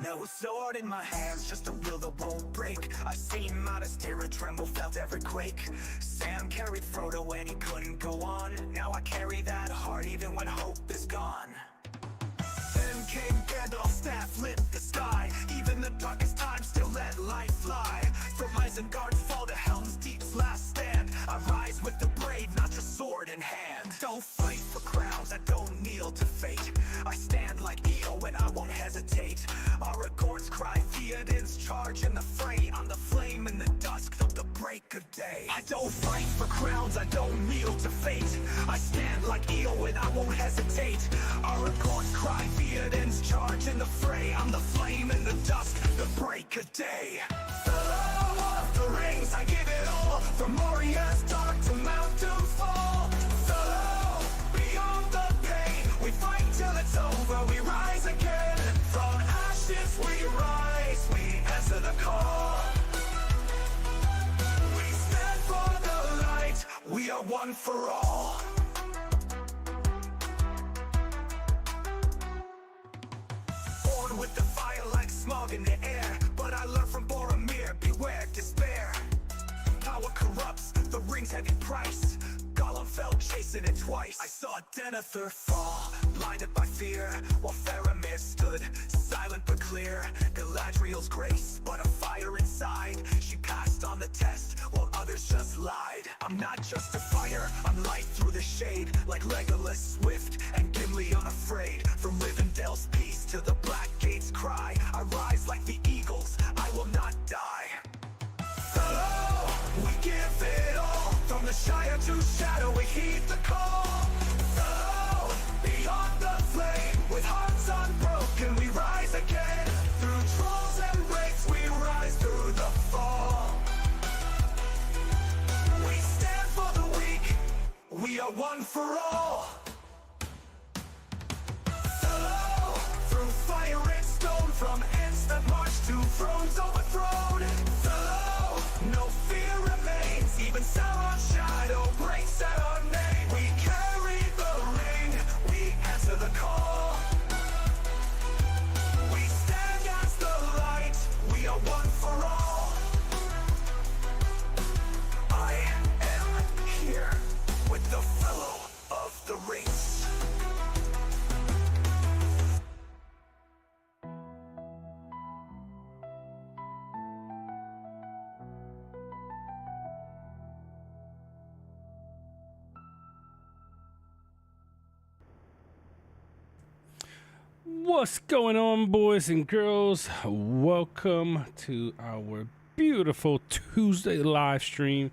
No sword in my hands, just a will that won't break. I've seen modest terror tremble, felt every quake. Sam carried Frodo when he couldn't go on. Now I carry that heart even when hope is gone. Then came Gandalf's staff lit the sky. Even the darkest times still let light fly. From Isengard's fall to Helm's Deep's last stand, I rise with the brave, not just sword in hand. Don't fight for crowns, I don't kneel to fate. I stand like Eo and I won't hesitate. Aragorn's cry, Theoden's charge in the fray. I'm the flame in the dusk of the break of day. I don't fight for crowns, I don't kneel to fate. I stand like Eo and I won't hesitate. Aragorn's cry, Theoden's charge in the fray. I'm the flame in the dusk, the break of day. Fellow of the rings, I give it all. From Moria's dark to Mount Doomfall. Fellow, beyond the pain, we fight till it's over, we rise again. From ashes we rise, we answer the call. We stand for the light, we are one for all. Born with the fire like smog in the air, but I learned from Boromir, beware despair. Power corrupts, the ring's heavy price. Gollum fell chasing it twice. I saw Denethor fall, blinded by fear, while Faramir stood, silent but clear. Galadriel's grace, but a fire inside. She passed on the test, while others just lied. I'm not just a fighter, I'm light through the shade. Like Legolas swift, and Gimli unafraid. From Rivendell's peace to the Black Gate's cry, I rise like the eagles, I will not die. Fellow, we give it all. From the Shire to Shadow, we heed the call. Fellow, beyond the flame, with hearts unbroken, we rise again. Through trolls and wraiths, we rise through the fall. We stand for the weak, we are one for all. Fellow, through fire and stone, from ends that march to thrones overthrown. Fellow, no fear remains, even Sauron's shadow breaks at our name. We carry the ring, we answer the call. We stand as the light, we are one for all. I am here with the fellow of the rings. What's going on, boys and girls? Welcome to our beautiful Tuesday live stream.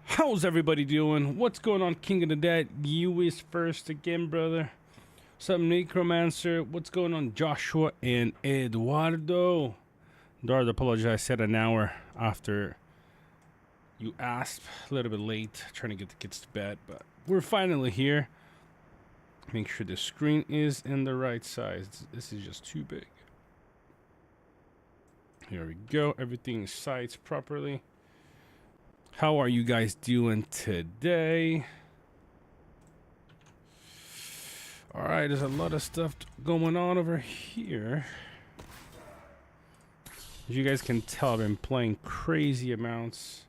How's everybody doing? What's going on, King of the Dead? You is first again, brother. What's up, Necromancer? What's going on, Joshua and Eduardo? Eduardo, apologize, I said an hour after you asked. A little bit late, trying to get the kids to bed, but we're finally here. Make sure the screen is in the right size. This is just too big. Here we go. Everything is sized properly. How are you guys doing today? All right, there's a lot of stuff going on over here. As you guys can tell, I've been playing crazy amounts.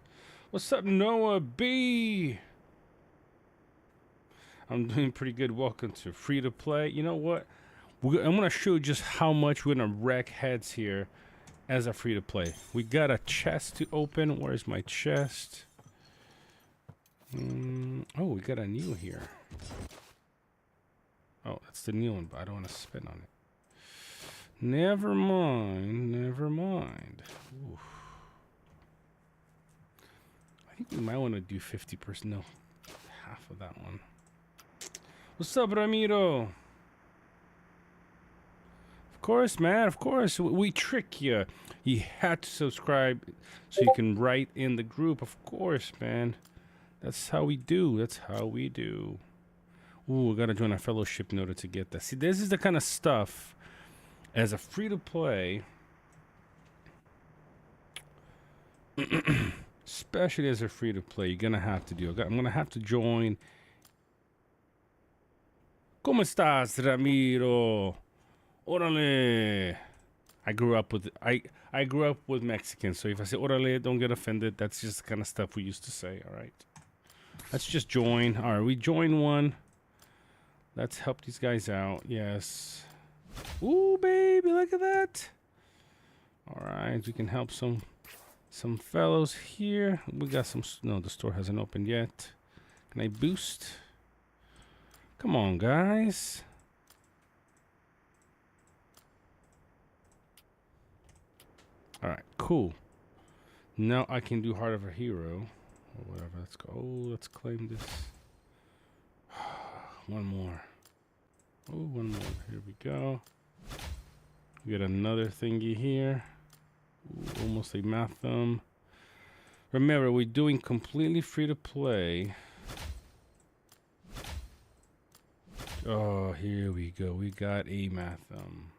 What's up, Noah B? I'm doing pretty good. Welcome to Free to Play. You know what? I'm going to show you just how much we're going to wreck heads here as a Free to Play. We got a chest to open. Where's my chest? Oh, we got a new here. Oh, that's the new one, but I don't want to spin on it. Never mind. Never mind. Oof. I think we might want to do 50%. No, half of that one. What's up, Ramiro? Of course, man. Of course. We trick you. You had to subscribe so you can write in the group. Of course, man. That's how we do. That's how we do. Ooh, we gotta join a fellowship in order to get that. See, this is the kind of stuff as a free-to-play, especially as a free-to-play, you're gonna have to do. I'm gonna have to join. ¿Cómo estás, Ramiro? Órale. I grew up with I grew up with Mexicans, so if I say orale, don't get offended. That's just the kind of stuff we used to say. All right, let's just join. All right, we join one. Let's help these guys out. Yes. Ooh, baby, look at that. All right, we can help some fellows here. We got some. No, the store hasn't opened yet. Can I boost? Come on, guys. All right, cool. Now I can do Heart of a Hero or whatever. Let's go. Oh, let's claim this. One more. Oh, one more. Here we go. We got another thingy here. Ooh, almost a math thumb. Remember, we're doing completely free to play. Oh, here we go. We got a math thumb.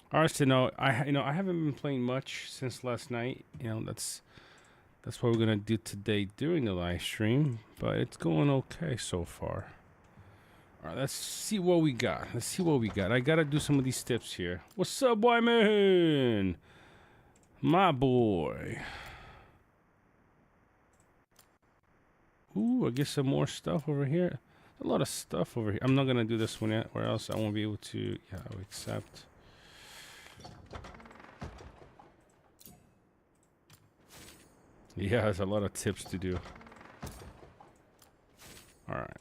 Arsenal, I haven't been playing much since last night. You know, that's what we're gonna do today during the live stream. But it's going okay so far. All right, let's see what we got. Let's see what we got. I gotta do some of these tips here. What's up, boy man? My boy. Ooh, I get some more stuff over here. A lot of stuff over here. I'm not gonna do this one yet, or else I won't be able to. Yeah, I'll accept. Yeah, there's a lot of tips to do. All right.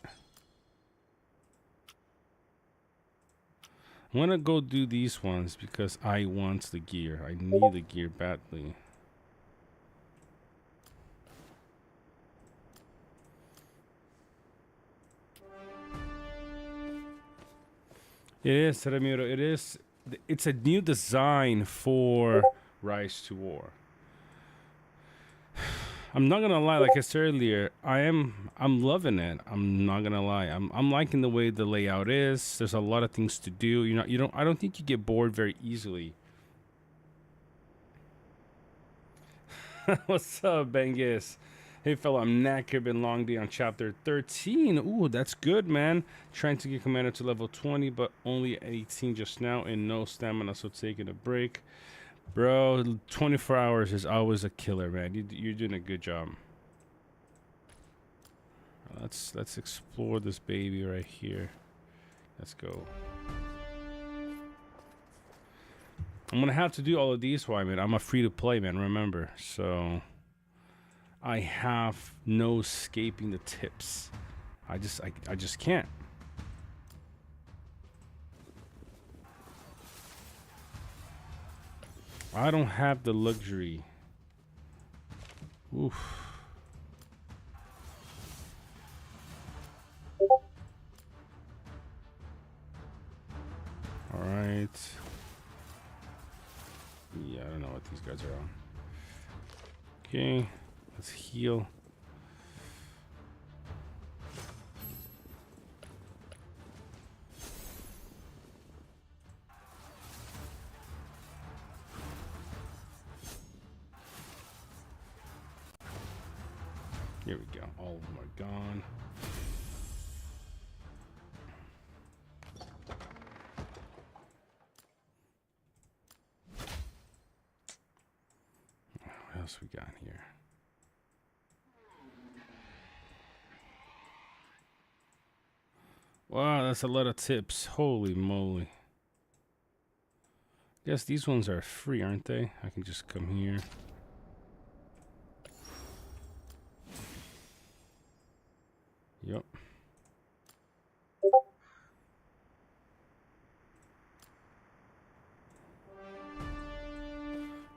I'm gonna go do these ones because I want the gear. I need the gear badly. It is, Ramiro. It is. It's a new design for Rise to War. I'm not gonna lie, like I said earlier, I'm loving it. I'm not gonna lie. I'm liking the way the layout is. There's a lot of things to do. I don't think you get bored very easily. What's up, Bengis? Hey fella, I'm knackered. Been long day on chapter 13. Ooh, that's good, man. Trying to get commander to level 20, but only 18 just now and no stamina, so taking a break. Bro, 24 hours is always a killer, man. You're doing a good job. Let's explore this baby right here. Let's go. I'm gonna have to do all of these. Why, man? I'm a free to play, man. Remember, so I have no escaping the tips. I just can't. I don't have the luxury. Oof. All right. Yeah, I don't know what these guys are on. Okay, let's heal. Here we go. All of them are gone. What else we got here? Wow, that's a lot of tips. Holy moly. Guess these ones are free, aren't they? I can just come here. Yep.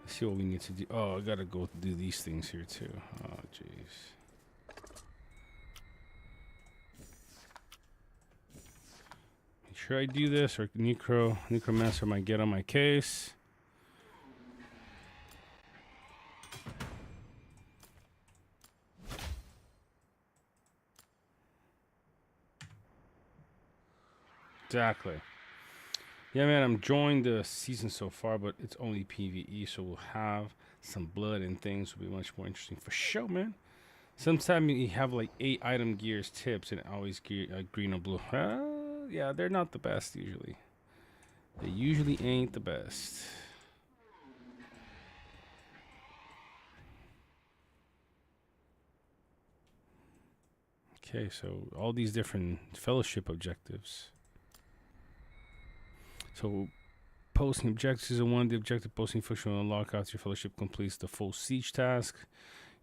Let's see what we need to do. Oh, I gotta go do these things here too. Oh, jeez. Should I do this or Necromancer might get on my case? Exactly. Yeah, man, I'm enjoying the season so far, but it's only PvE, so we'll have some blood and things. Will be much more interesting for sure, man. Sometimes you have like 8 item gears tips and always gear green or blue. Yeah, they're not the best usually. They usually ain't the best. Okay, so all these different fellowship objectives. So posting objectives is one. The objective posting function will unlock after your fellowship completes the full siege task.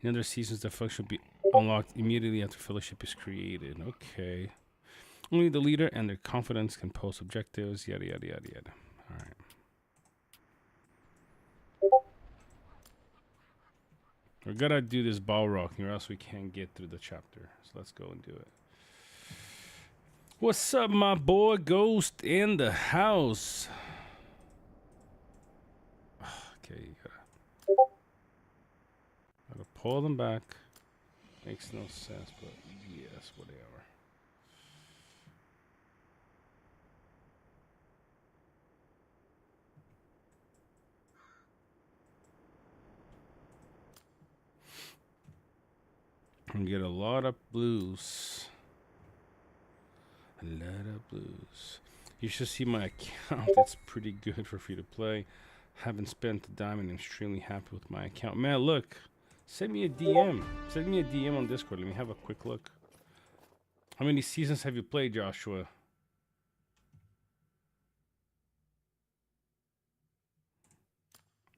In other seasons, the function will be unlocked immediately after fellowship is created. Okay. Only the leader and their confidence can post objectives. Yada yada yada yada. All right. We're gonna do this ball rocking or else we can't get through the chapter. So let's go and do it. What's up, my boy? Ghost in the house. Okay, gotta pull them back. Makes no sense, but yes, whatever. And get a lot of blues. A lot of blues. You should see my account. It's pretty good for free to play. Haven't spent a dime and I'm extremely happy with my account. Man, look. Send me a DM. Send me a DM on Discord. Let me have a quick look. How many seasons have you played, Joshua?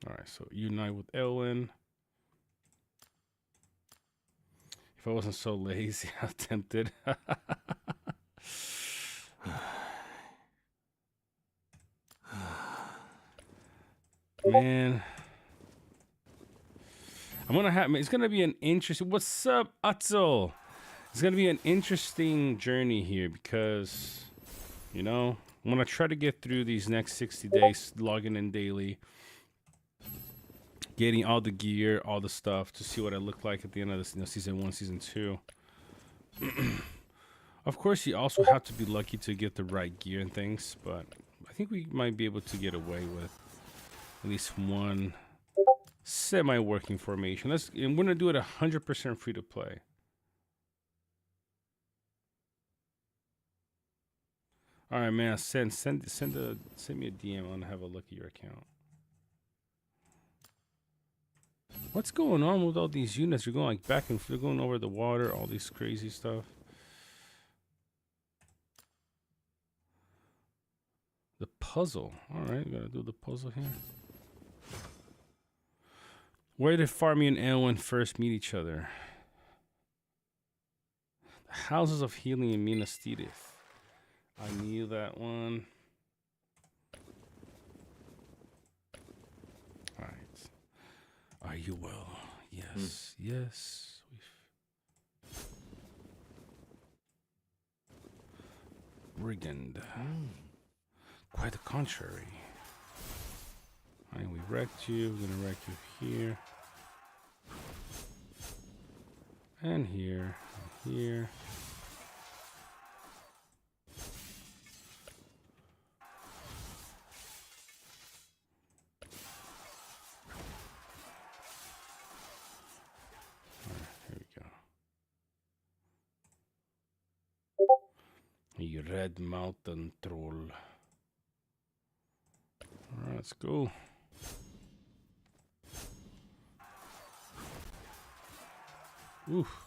Alright, so unite with Elwin. If I wasn't so lazy, I'm tempted. Man. I'm gonna have, it's gonna be an interesting, what's up, Atzel? It's gonna be an interesting journey here because, you know, I'm gonna try to get through these next 60 days, logging in daily, getting all the gear, all the stuff to see what I look like at the end of this, you know, season 1, season 2. Of course, you also have to be lucky to get the right gear and things, but I think we might be able to get away with at least one semi-working formation. And we're gonna do it 100% free to play. All right, man. Send me a DM. I want to have a look at your account. What's going on with all these units? You're going like back and forth, going over the water, all this crazy stuff. The puzzle. All right, we gotta do the puzzle here. Where did Farmy and Elwin first meet each other? The Houses of Healing in Minas Tirith. I knew that one. All right. Are you well? Yes. Yes. Brigand. Quite the contrary. All right, we wrecked you. We're gonna wreck you here. And here. And here. You red mountain troll. Alright, let's go. Oof.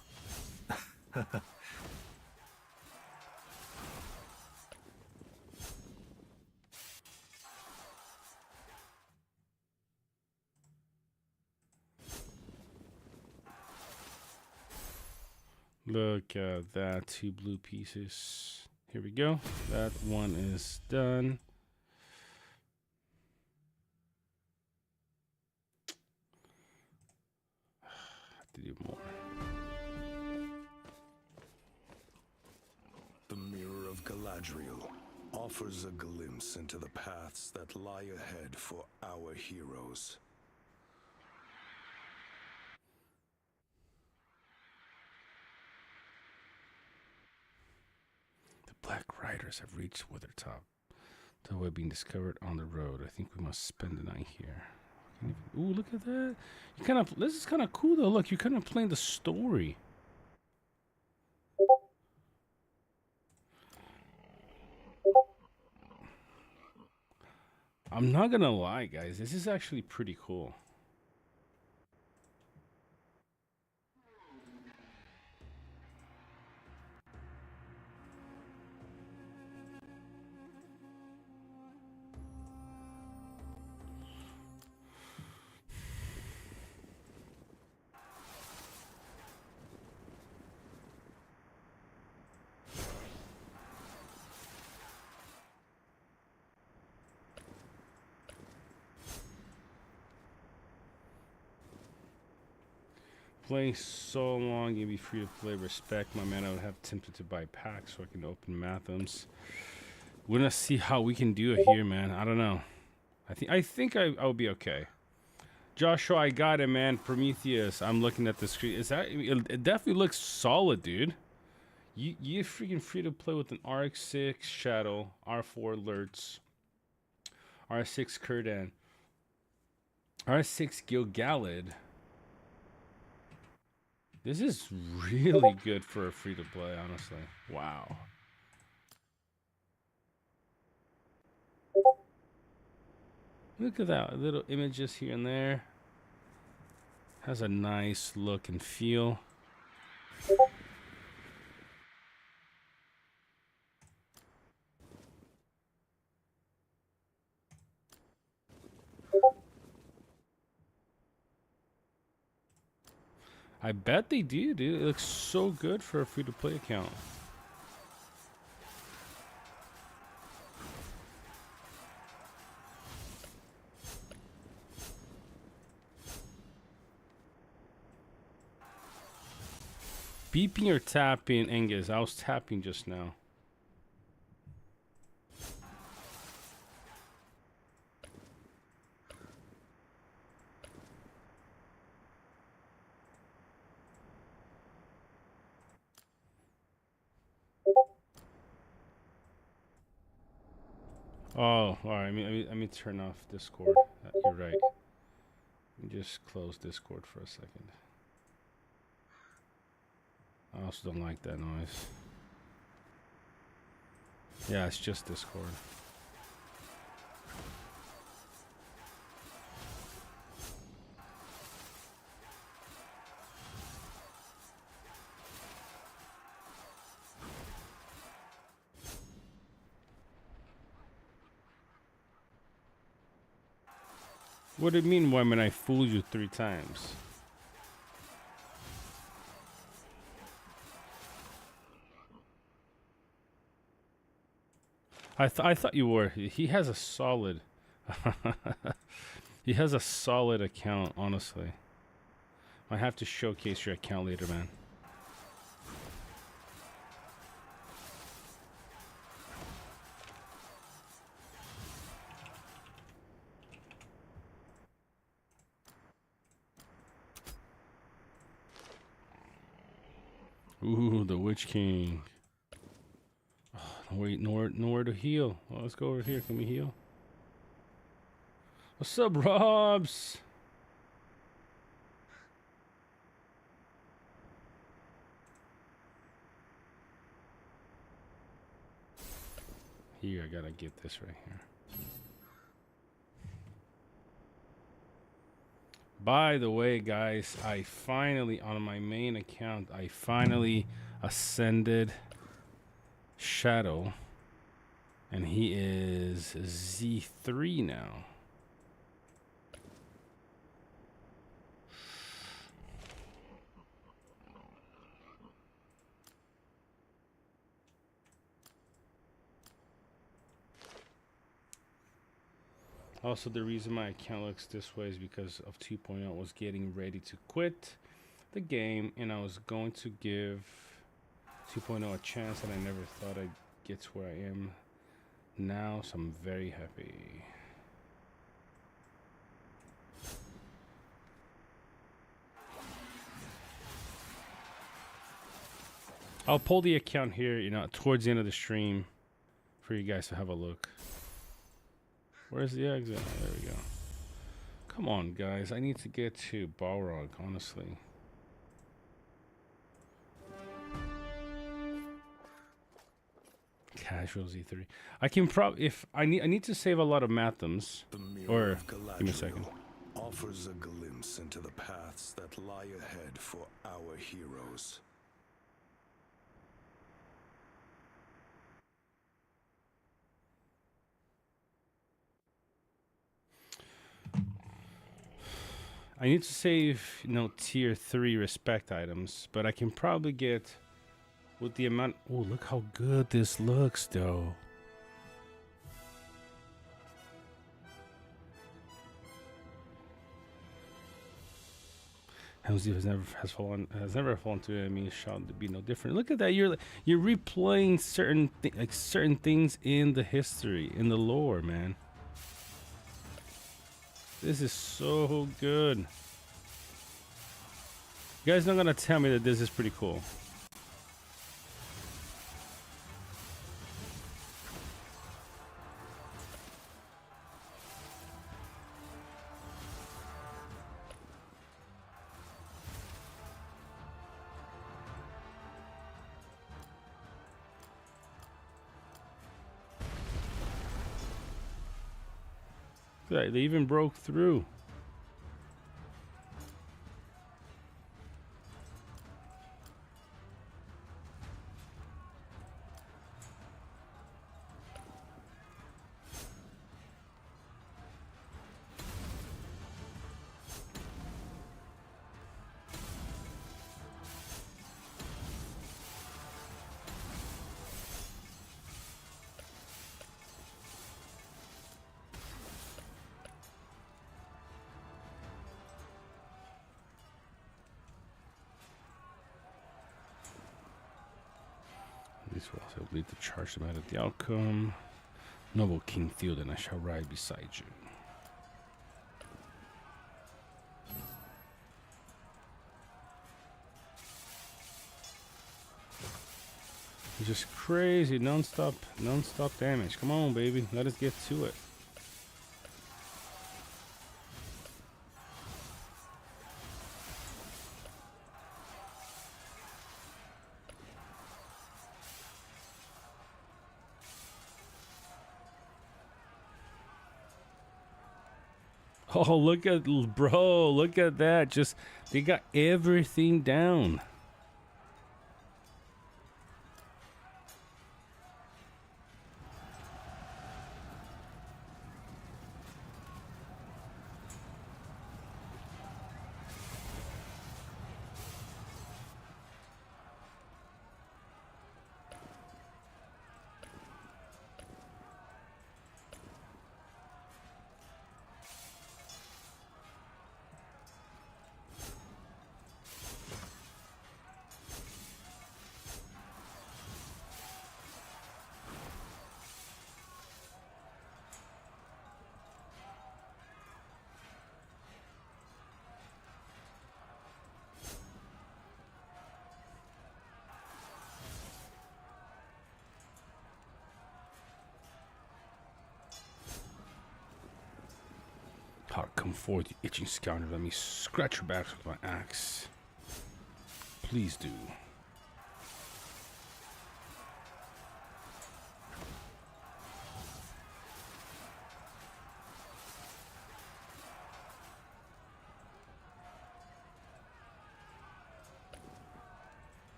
Look at that, 2 blue pieces. Here we go. That one is done. Have to do more. The Mirror of Galadriel offers a glimpse into the paths that lie ahead for our heroes. Black Riders have reached Withertop. The way being discovered on the road. I think we must spend the night here. Ooh, look at that. You kind of, this is kind of cool though. Look, you're kind of playing the story. I'm not gonna lie, guys. This is actually pretty cool. Playing so long, gave me free to play. Respect, my man. I would have tempted to buy packs so I can open Mathams. We're gonna see how we can do it here, man. I don't know. I think I'll be okay. Joshua, I got it, man. Prometheus, I'm looking at the screen. Is that it? Definitely looks solid, dude. You freaking free to play with an RX6 Shadow, R4 Alerts, R6 Kurdan, R6 Gilgalad. This is really good for a free to play, honestly. Wow. Look at that, little images here and there. Has a nice look and feel. I bet they do, dude. It looks so good for a free to play account. Beeping or tapping, Angus? I was tapping just now. Oh, all right. Let me turn off Discord. You're right. Let me just close Discord for a second. I also don't like that noise. Yeah, it's just Discord. What do you mean, woman? I fooled you 3 times. I thought you were. He has a solid. He has a solid account, honestly. I have to showcase your account later, man. Ooh, the Witch King. Oh, wait, nowhere to heal. Well, let's go over here. Can we heal? What's up, Robs? Here, I gotta get this right here. By the way, guys, I finally, on my main account, I finally ascended Shadow. And he is Z3 now. Also, the reason my account looks this way is because of 2.0. I was getting ready to quit the game, and I was going to give 2.0 a chance, and I never thought I'd get to where I am now, so I'm very happy. I'll pull the account here, you know, towards the end of the stream for you guys to have a look. Where's the exit? Oh, there we go. Come on, guys. I need to get to Balrog, honestly. Casualty 3. I can probably, if I need to save a lot of matthems. The mirror Or of give me a second. Galadriel offers a glimpse into the paths that lie ahead for our heroes. I need to save, tier 3 respect items, but I can probably get with the amount. Oh, look how good this looks, though. Helmsdeep has never fallen to enemy shall be no different. Look at that! You're replaying certain things in the history, in the lore, man. This is so good. You guys not gonna tell me that this is pretty cool. They even broke through. These will also lead to charge them out of the outcome. Noble King Theoden, I shall ride beside you. It's just crazy, non-stop damage. Come on, baby, let us get to it. Oh, look at that. Just they got everything down. Oh, come forth, you itching scoundrel. Let me scratch your back with my axe. Please do.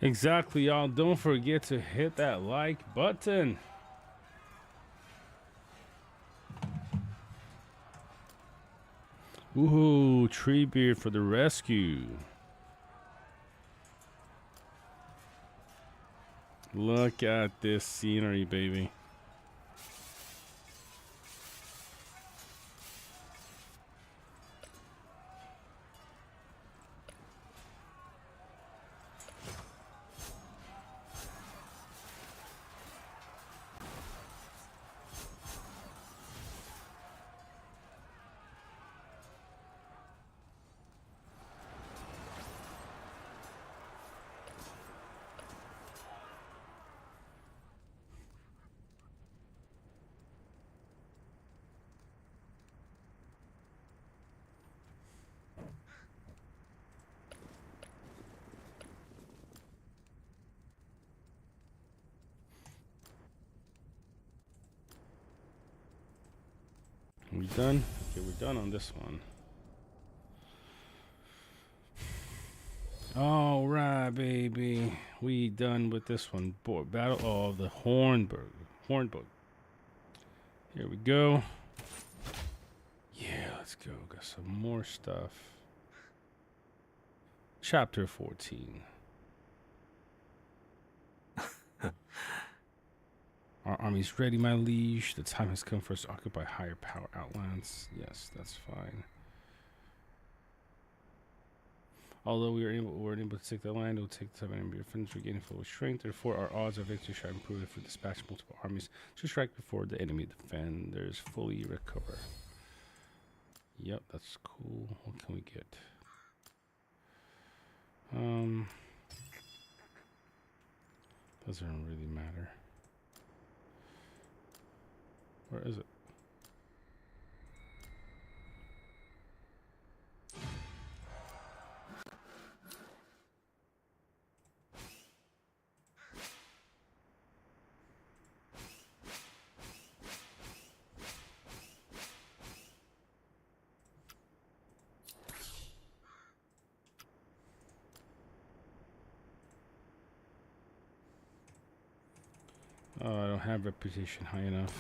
Exactly, y'all. Don't forget to hit that like button. Ooh, Treebeard for the rescue. Look at this scenery, baby. We done? Okay, we're done on this one. All right, baby. We done with this one. Boy, Battle of the Hornbook. Here we go. Yeah, let's go. Got some more stuff. Chapter 14. Our army's ready, my liege. The time has come for us to occupy higher power outlands. Yes, that's fine. Although we weren't able to take the land, it will take time and be defenders regaining full strength. Therefore, our odds of victory shall improve if we dispatch multiple armies to strike before the enemy defenders fully recover. Yep, that's cool. What can we get? Doesn't really matter. Where is it? Oh, I don't have reputation high enough.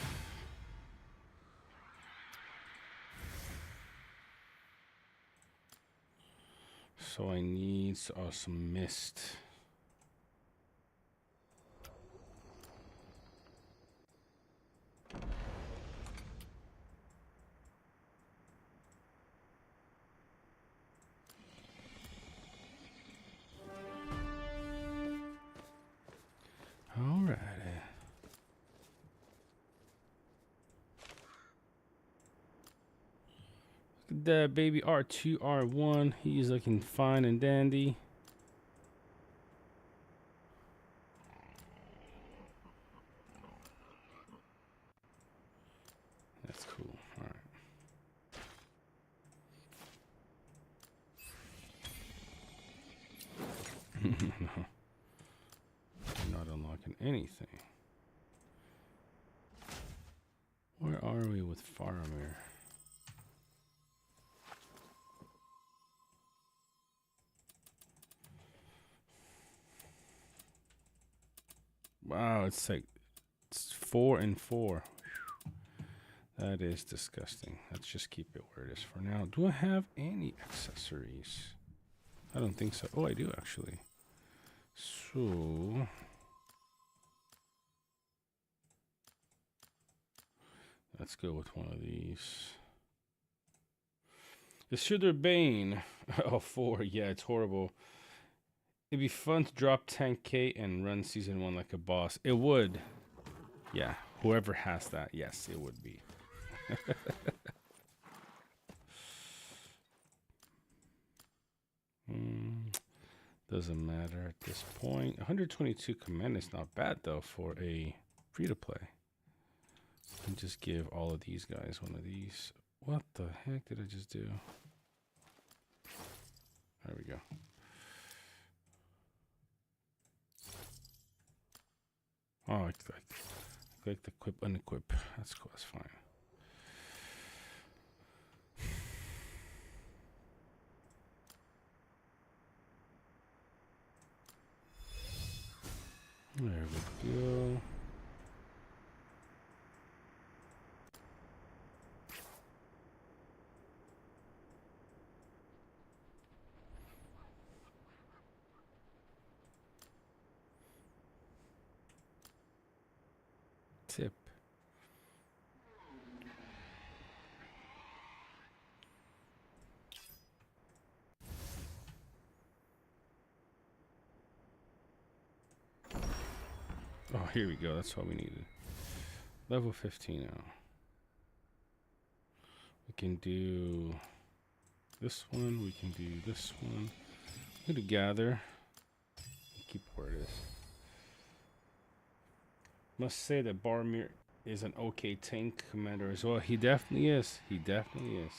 So I need some mist. Alrighty. Look at that baby R2, R1. He's looking fine and dandy. That's cool. Alright. No. I'm not unlocking anything. Where are we with Faramir? Wow, it's 4 and 4. Whew. That is disgusting. Let's just keep it where it is for now. Do I have any accessories? I don't think so. Oh, I do actually. So let's go with one of these. The Shooter Bane. Oh, 4. Yeah, it's horrible. It'd be fun to drop 10k and run season 1 like a boss. It would. Yeah, whoever has that, yes, it would be. Doesn't matter at this point. 122 command is not bad though for a free-to-play. And just give all of these guys one of these. What the heck did I just do? There we go. Oh, I clicked equip, unequip. That's cool. That's fine. There we go. Tip. Oh, here we go. That's what we needed. Level 15 now. We can do this one. We can do this one. I'm going to gather. Keep where it is. Must say that Boromir is an okay tank commander as well. He definitely is. He definitely is.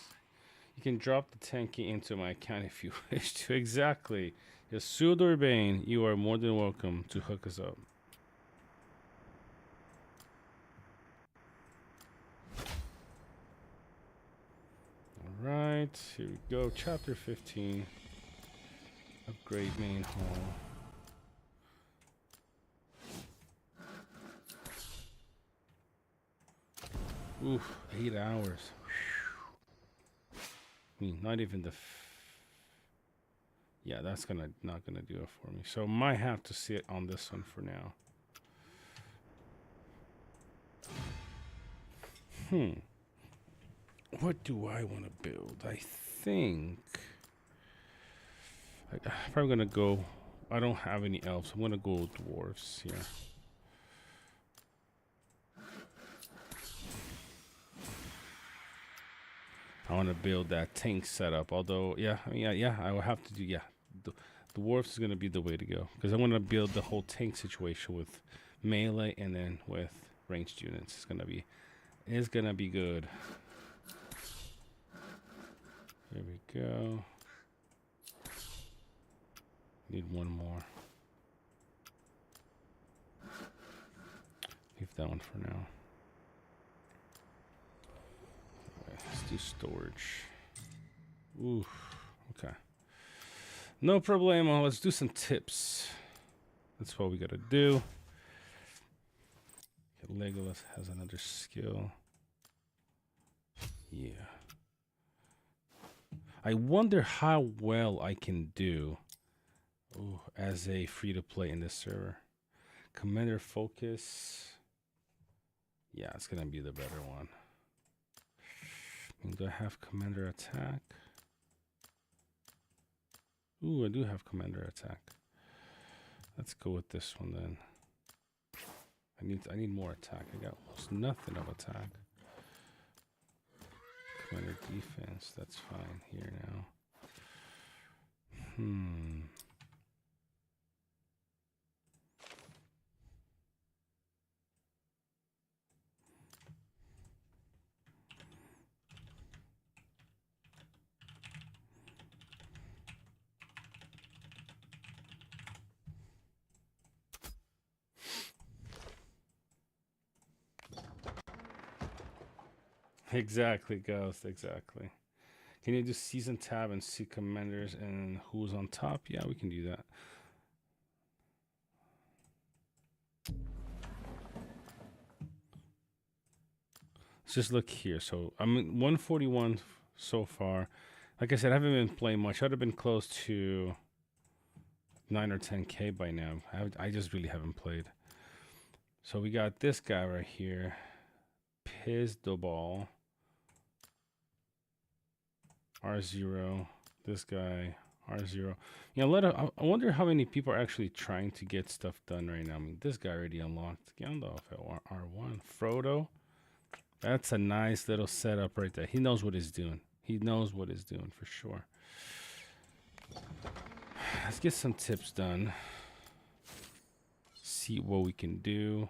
You can drop the 10k into my account if you wish to. Exactly. Yasuda Bane, you are more than welcome to hook us up. right, here we go. Chapter 15. Upgrade main hall. Oof, 8 hours. I mean, not even the. Yeah, that's not gonna do it for me. So might have to sit on this one for now. What do I want to build? I think I'm probably gonna go. I don't have any elves. I'm gonna go dwarves here. I want to build that tank setup. Although, yeah, I mean, yeah, I will have to do. Yeah, the dwarves is gonna be the way to go because I want to build the whole tank situation with melee and then with ranged units. It's gonna be good. There we go. Need one more. Leave that one for now. Okay, let's do storage. Ooh, okay. No problemo. Let's do some tips. That's what we gotta do. Okay, Legolas has another skill. Yeah. I wonder how well I can do as a free-to-play in this server. Commander focus. Yeah, it's gonna be the better one. Do I have commander attack? Ooh, I do have commander attack. Let's go with this one then. I need more attack. I got almost nothing of attack. Commander defense, that's fine here now. Exactly, Ghost, exactly. Can you do season tab and see commanders and who's on top? Yeah, we can do that. Let's just look here. So I'm at 141 so far. Like I said, I haven't been playing much. I'd have been close to 9 or 10K by now. I just really haven't played. So we got this guy right here. Pizdobal. R0. This guy. R0. Yeah, I wonder how many people are actually trying to get stuff done right now. I mean, this guy already unlocked Gandalf at R1. Frodo. That's a nice little setup right there. He knows what he's doing. He knows what he's doing for sure. Let's get some tips done. See what we can do.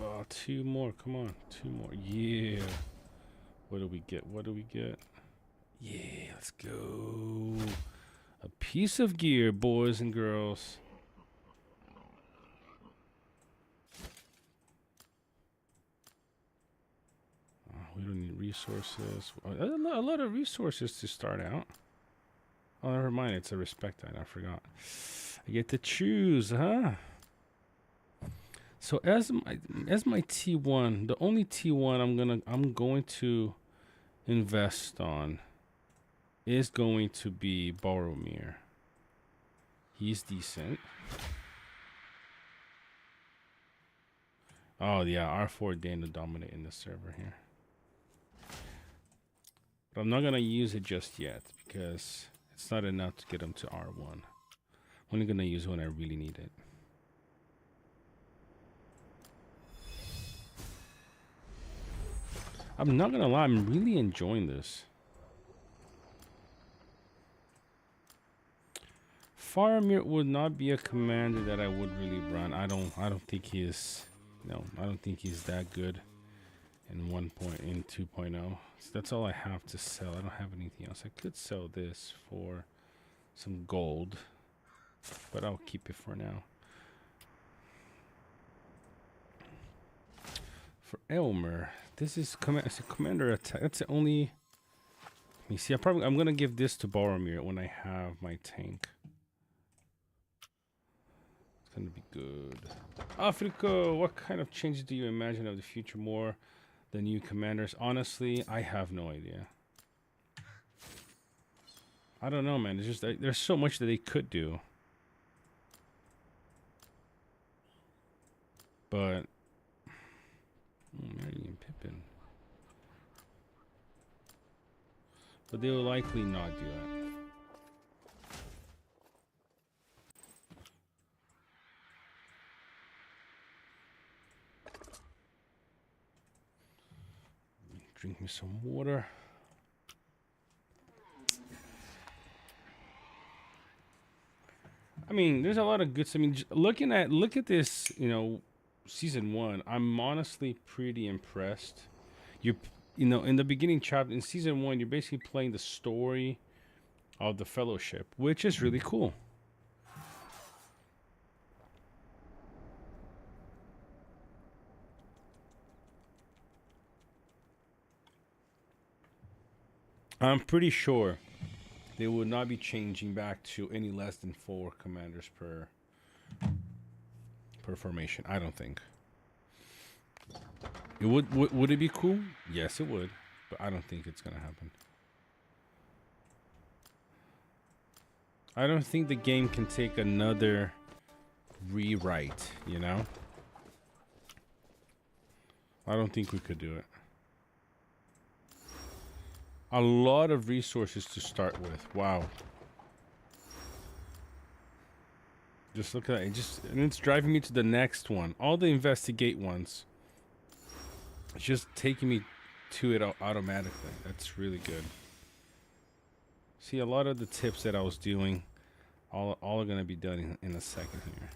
Oh, 2 more. Come on. 2 more. Yeah. What do we get? What do we get? Yeah, let's go. A piece of gear, boys and girls. We don't need resources. A lot of resources to start out. Oh, never mind. It's a respect item. I forgot. I get to choose, huh? So as my T1, the only T1 I'm going to invest on is going to be Boromir. He's decent. Oh yeah, R4 Dane to dominate in the server here. But I'm not gonna use it just yet because it's not enough to get him to R1. I'm only gonna use it when I really need it. I'm not gonna lie, I'm really enjoying this. Faramir would not be a commander that I would really run. I don't think he is. No, I don't think he's that good in 2.0. So that's all I have to sell. I don't have anything else. I could sell this for some gold, but I'll keep it for now. For Elmer, this is it's a commander attack. That's the only. Let me see. I'm gonna give this to Boromir when I have my tank. It's gonna be good. Africa, what kind of changes do you imagine of the future more than new commanders? Honestly, I have no idea. I don't know, man. It's just there's so much that they could do, but Merry and Pippin. But they will likely not do it. Drink me some water. I mean, there's a lot of good. I mean, look at this, you know, season 1. I'm honestly pretty impressed. You know, in the beginning chapter in season 1, you're basically playing the story of the Fellowship, which is really cool. I'm pretty sure they would not be changing back to any less than 4 commanders per formation. I don't think. It would it be cool? Yes, it would, but I don't think it's gonna happen. I don't think the game can take another rewrite, you know? I don't think we could do it. A lot of resources to start with. Wow. Just look at it. And it's driving me to the next one. All the investigate ones. It's just taking me to it automatically. That's really good. See, a lot of the tips that I was doing, all are going to be done in a second here.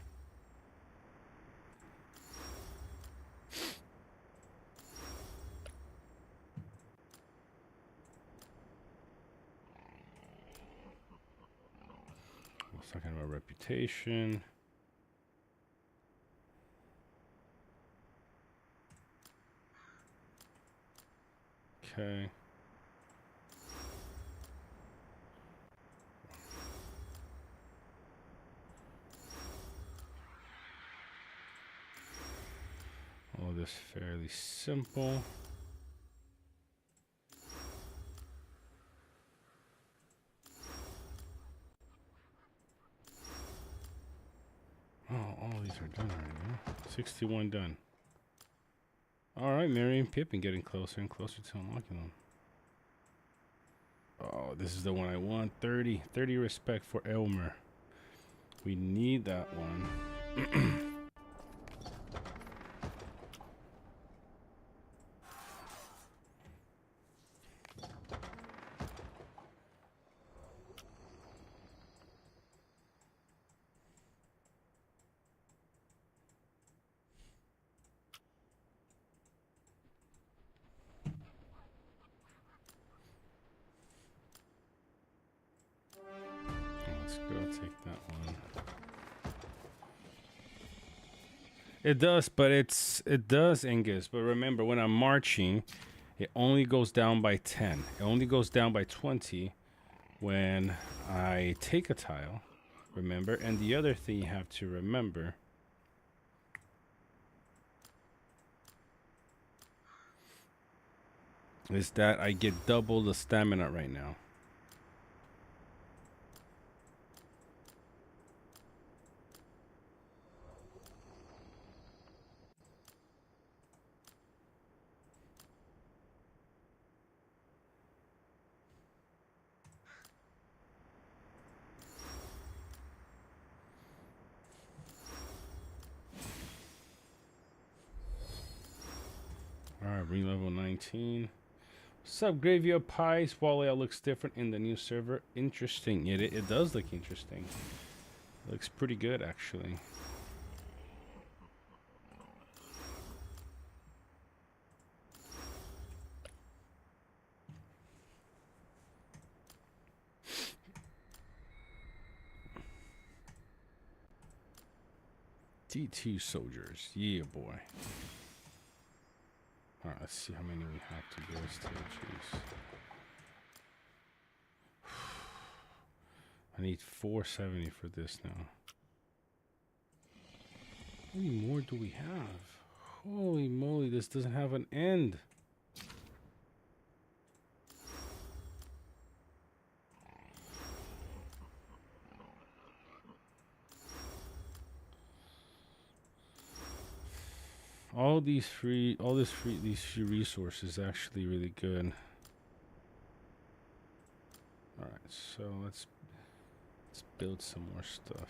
I was talking about reputation. Okay. All this fairly simple. Oh, all these are done already. Huh? 61 done. All right, Merry and Pippin getting closer and closer to unlocking them. Oh, this is the one I want. 30 respect for Elmer. We need that one. Let's go take that one. It does, but it does, Angus. But remember, when I'm marching, it only goes down by 10. It only goes down by 20 when I take a tile. Remember, and the other thing you have to remember is that I get double the stamina right now. Alright, re-level 19. What's up, Graveyard Pies? Wallout looks different in the new server. Interesting. It does look interesting. Looks pretty good, actually. T2 soldiers. Yeah, boy. Alright, let's see how many we have to go still. Jeez. I need 470 for this now. How many more do we have? Holy moly, this doesn't have an end. These free resources is actually really good. All right, so let's build some more stuff.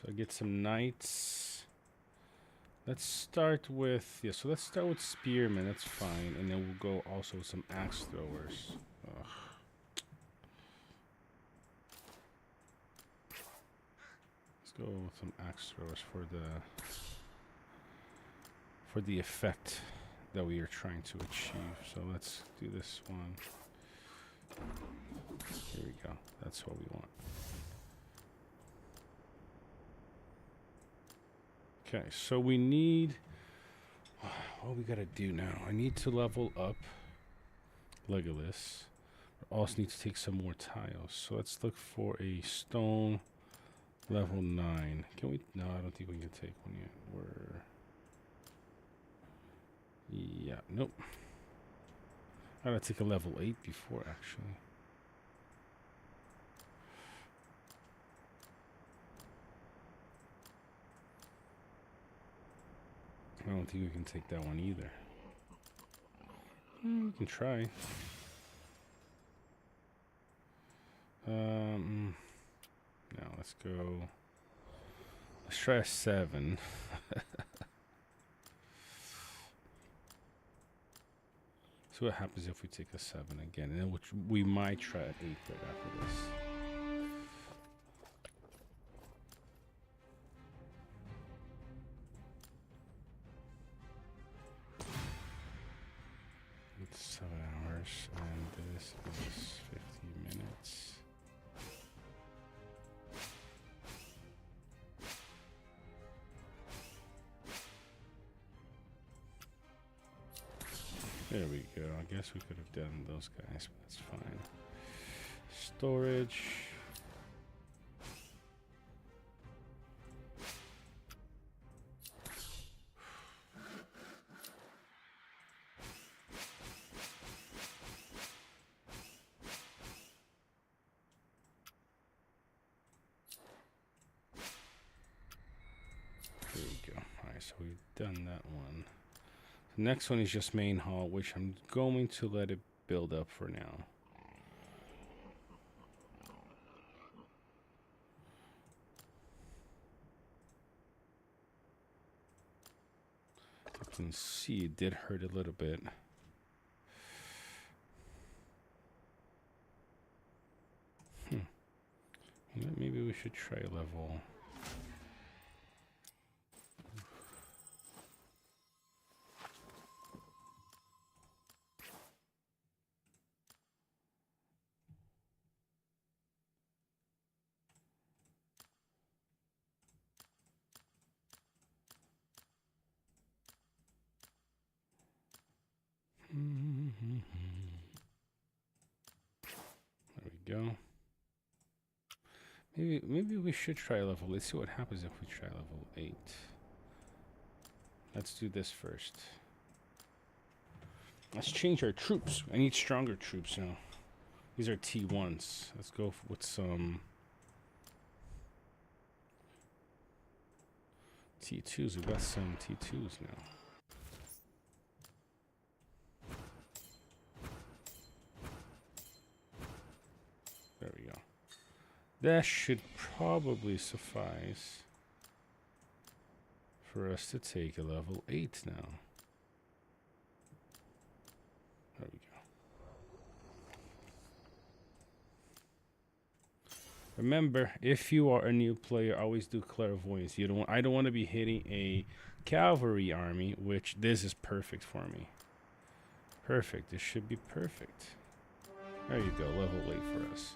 So I get some knights. Let's start with so let's start with spearmen. That's fine, and then we'll go also with some axe throwers. Ugh. Go with some axe throwers for the effect that we are trying to achieve. So let's do this one. Here we go. That's what we want. Okay, so we need what we gotta do now. I need to level up Legolas. I also need to take some more tiles. So let's look for a stone. Level 9. Can we? No, I don't think we can take one yet. Yeah, nope. I gotta take a level 8 before, actually. I don't think we can take that one either. We can try. Now let's go. Let's try a 7. See what happens if we take a 7 again, and then we might try an 8 right after this. It's 7 hours, and this is 50 minutes. There we go. I guess we could have done those guys, but that's fine. Storage. There we go. Alright, so we've done that one. The next one is just main hall, which I'm going to let it build up for now. You can see it did hurt a little bit. Maybe we should try a level. There we go. Maybe we should try level. Let's see what happens if we try level 8. Let's do this first. Let's change our troops. I need stronger troops now. These are T1s. Let's go with some T2s. We've got some T2s now. There we go. That should probably suffice for us to take a level 8 now. There we go. Remember, if you are a new player, always do clairvoyance. I don't want to be hitting a cavalry army, which this is perfect for me. Perfect. This should be perfect. There you go. Level 8 for us.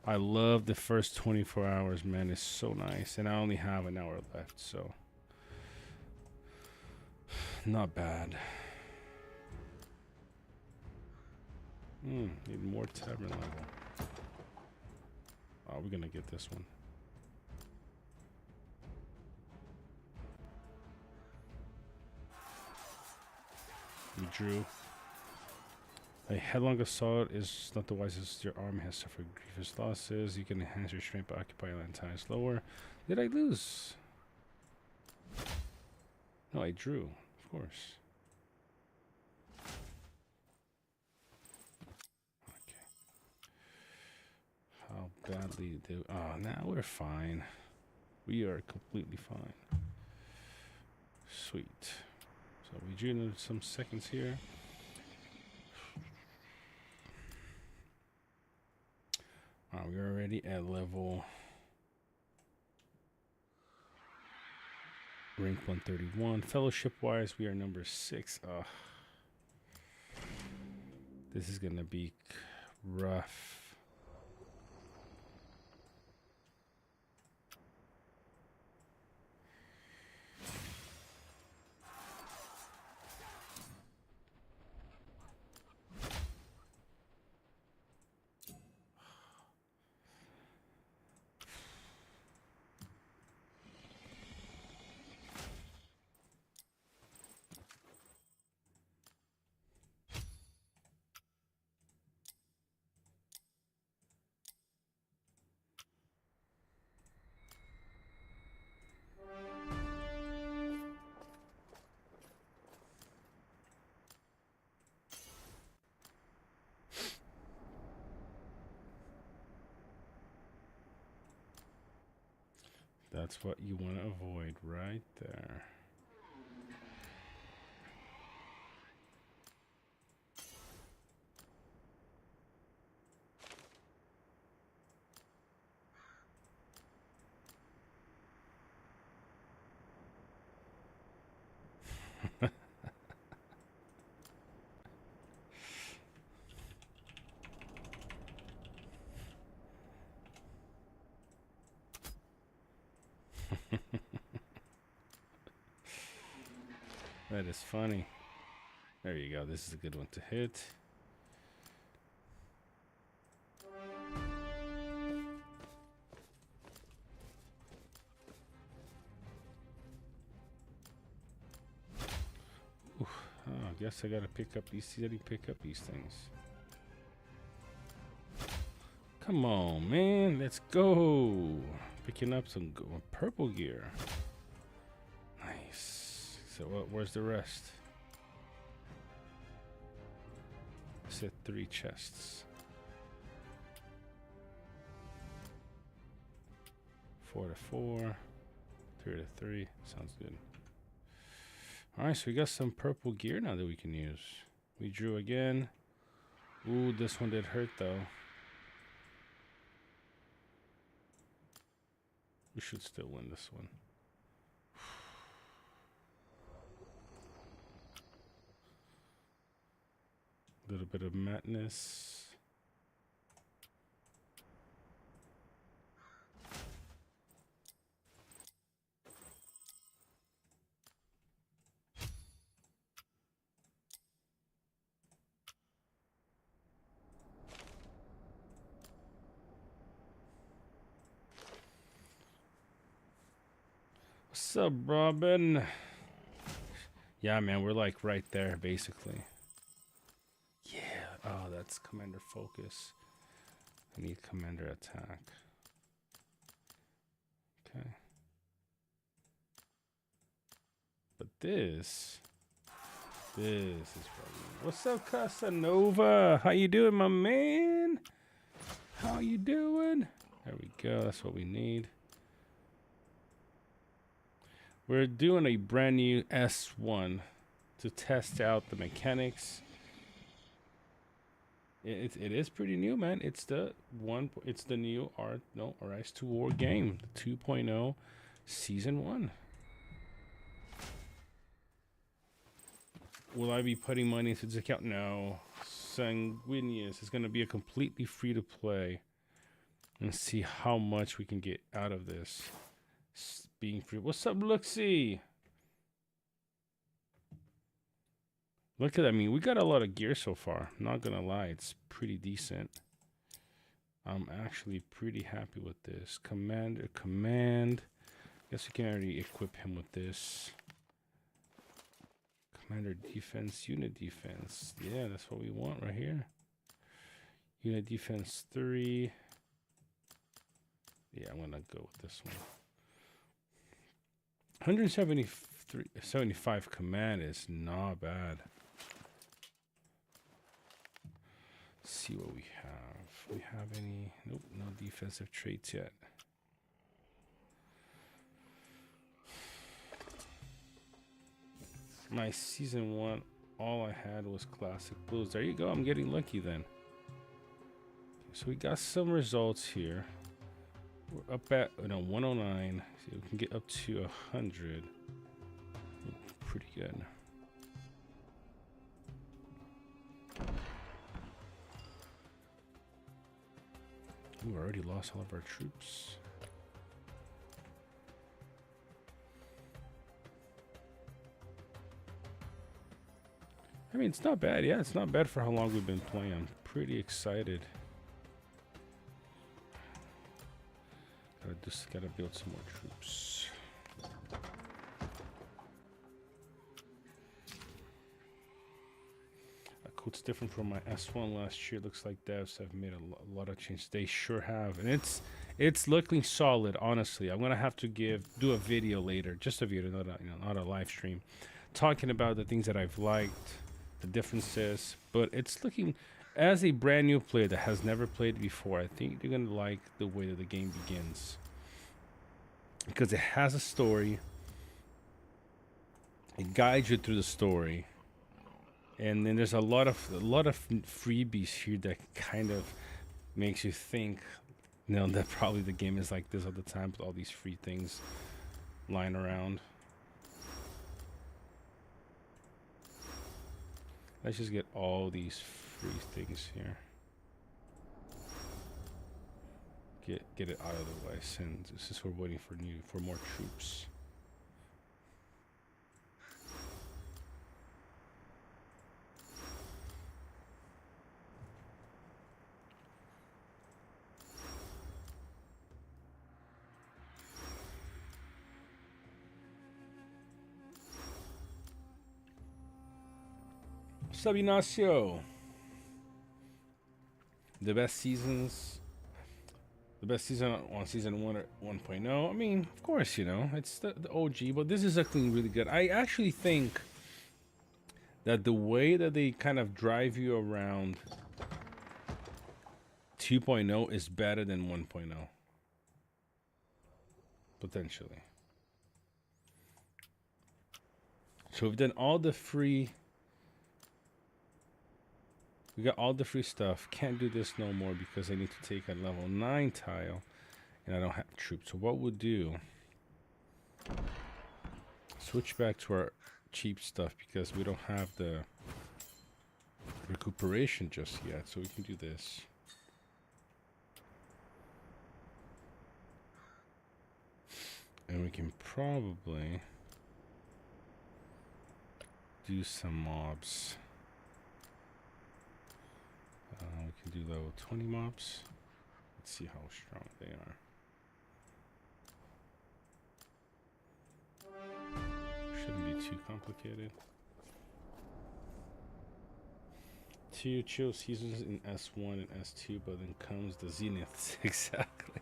I love the first 24 hours, man. It's so nice. And I only have an hour left, so not bad. Need more tavern level. Oh, we're gonna get this one. We drew. A headlong assault is not the wisest. Your army has suffered grievous losses. You can enhance your strength by occupying land time slower. Did I lose? No, I drew. Of course. Okay. How badly do... Oh, now we're fine. We are completely fine. Sweet. So we drew some seconds here. We're already at level rank 131. Fellowship wise, we are number 6. This is gonna be rough. That's what you want to avoid right there. That is funny. There you go. This is a good one to hit. Ooh, I guess I gotta pick up these. Pick up these things. Come on, man. Let's go. Picking up some purple gear. Nice. So where's the rest? Said 3 chests. 4 to 4. 3 to 3. Sounds good. Alright, so we got some purple gear now that we can use. We drew again. Ooh, this one did hurt though. We should still win this one. A little bit of madness. What's up, Robin? Yeah, man, we're like right there, basically. Yeah. Oh, that's commander focus. I need commander attack. Okay. But this is probably... What's up, Casanova? How you doing, my man? How you doing? There we go. That's what we need. We're doing a brand new S1 to test out the mechanics. It is pretty new, man. It's the new Rise to War game, the 2.0 season 1. Will I be putting money into this account? No. Sanguinius is going to be a completely free to play, and see how much we can get out of this being free. What's up, Looksy? Look at that. I mean, we got a lot of gear so far. Not gonna lie, it's pretty decent. I'm actually pretty happy with this. Commander, command. Guess we can already equip him with this. Commander defense, unit defense. Yeah, that's what we want right here. Unit defense 3. Yeah, I'm gonna go with this one. 175 command is not bad. Let's see what we have. We have any? Nope, no defensive traits yet. My season 1, all I had was classic blues. There you go. I'm getting lucky then. So we got some results here. We're up at 109. So we can get up to 100. Pretty good. We already lost all of our troops. I mean, it's not bad. Yeah, it's not bad for how long we've been playing. I'm pretty excited. Gotta build some more troops. It's different from my S1 last year. Looks like devs have made a lot of changes. They sure have, and it's looking solid. Honestly, I'm gonna have to do a video later, just a video, not a live stream, talking about the things that I've liked, the differences. But it's looking, as a brand new player that has never played before, I think you're gonna like the way that the game begins, because it has a story. It guides you through the story. And then there's a lot of freebies here that kind of makes you think, that probably the game is like this all the time, with all these free things lying around. Let's just get all these free things here. Get it out of the way, since we're waiting for more troops. What's up, Ignacio? The best season on season 1 or 1.0. I mean, of course, it's the OG, but this is actually really good. I actually think that the way that they kind of drive you around 2.0 is better than 1.0. Potentially. So we've done all the free. We got all the free stuff. Can't do this no more because I need to take a level 9 tile, and I don't have troops. So what we'll do, switch back to our cheap stuff because we don't have the recuperation just yet. So we can do this. And we can probably do some mobs. We can do level 20 mobs. Let's see how strong they are. Shouldn't be too complicated. 2 chill seasons in S1 and S2, but then comes the Zeniths. Exactly.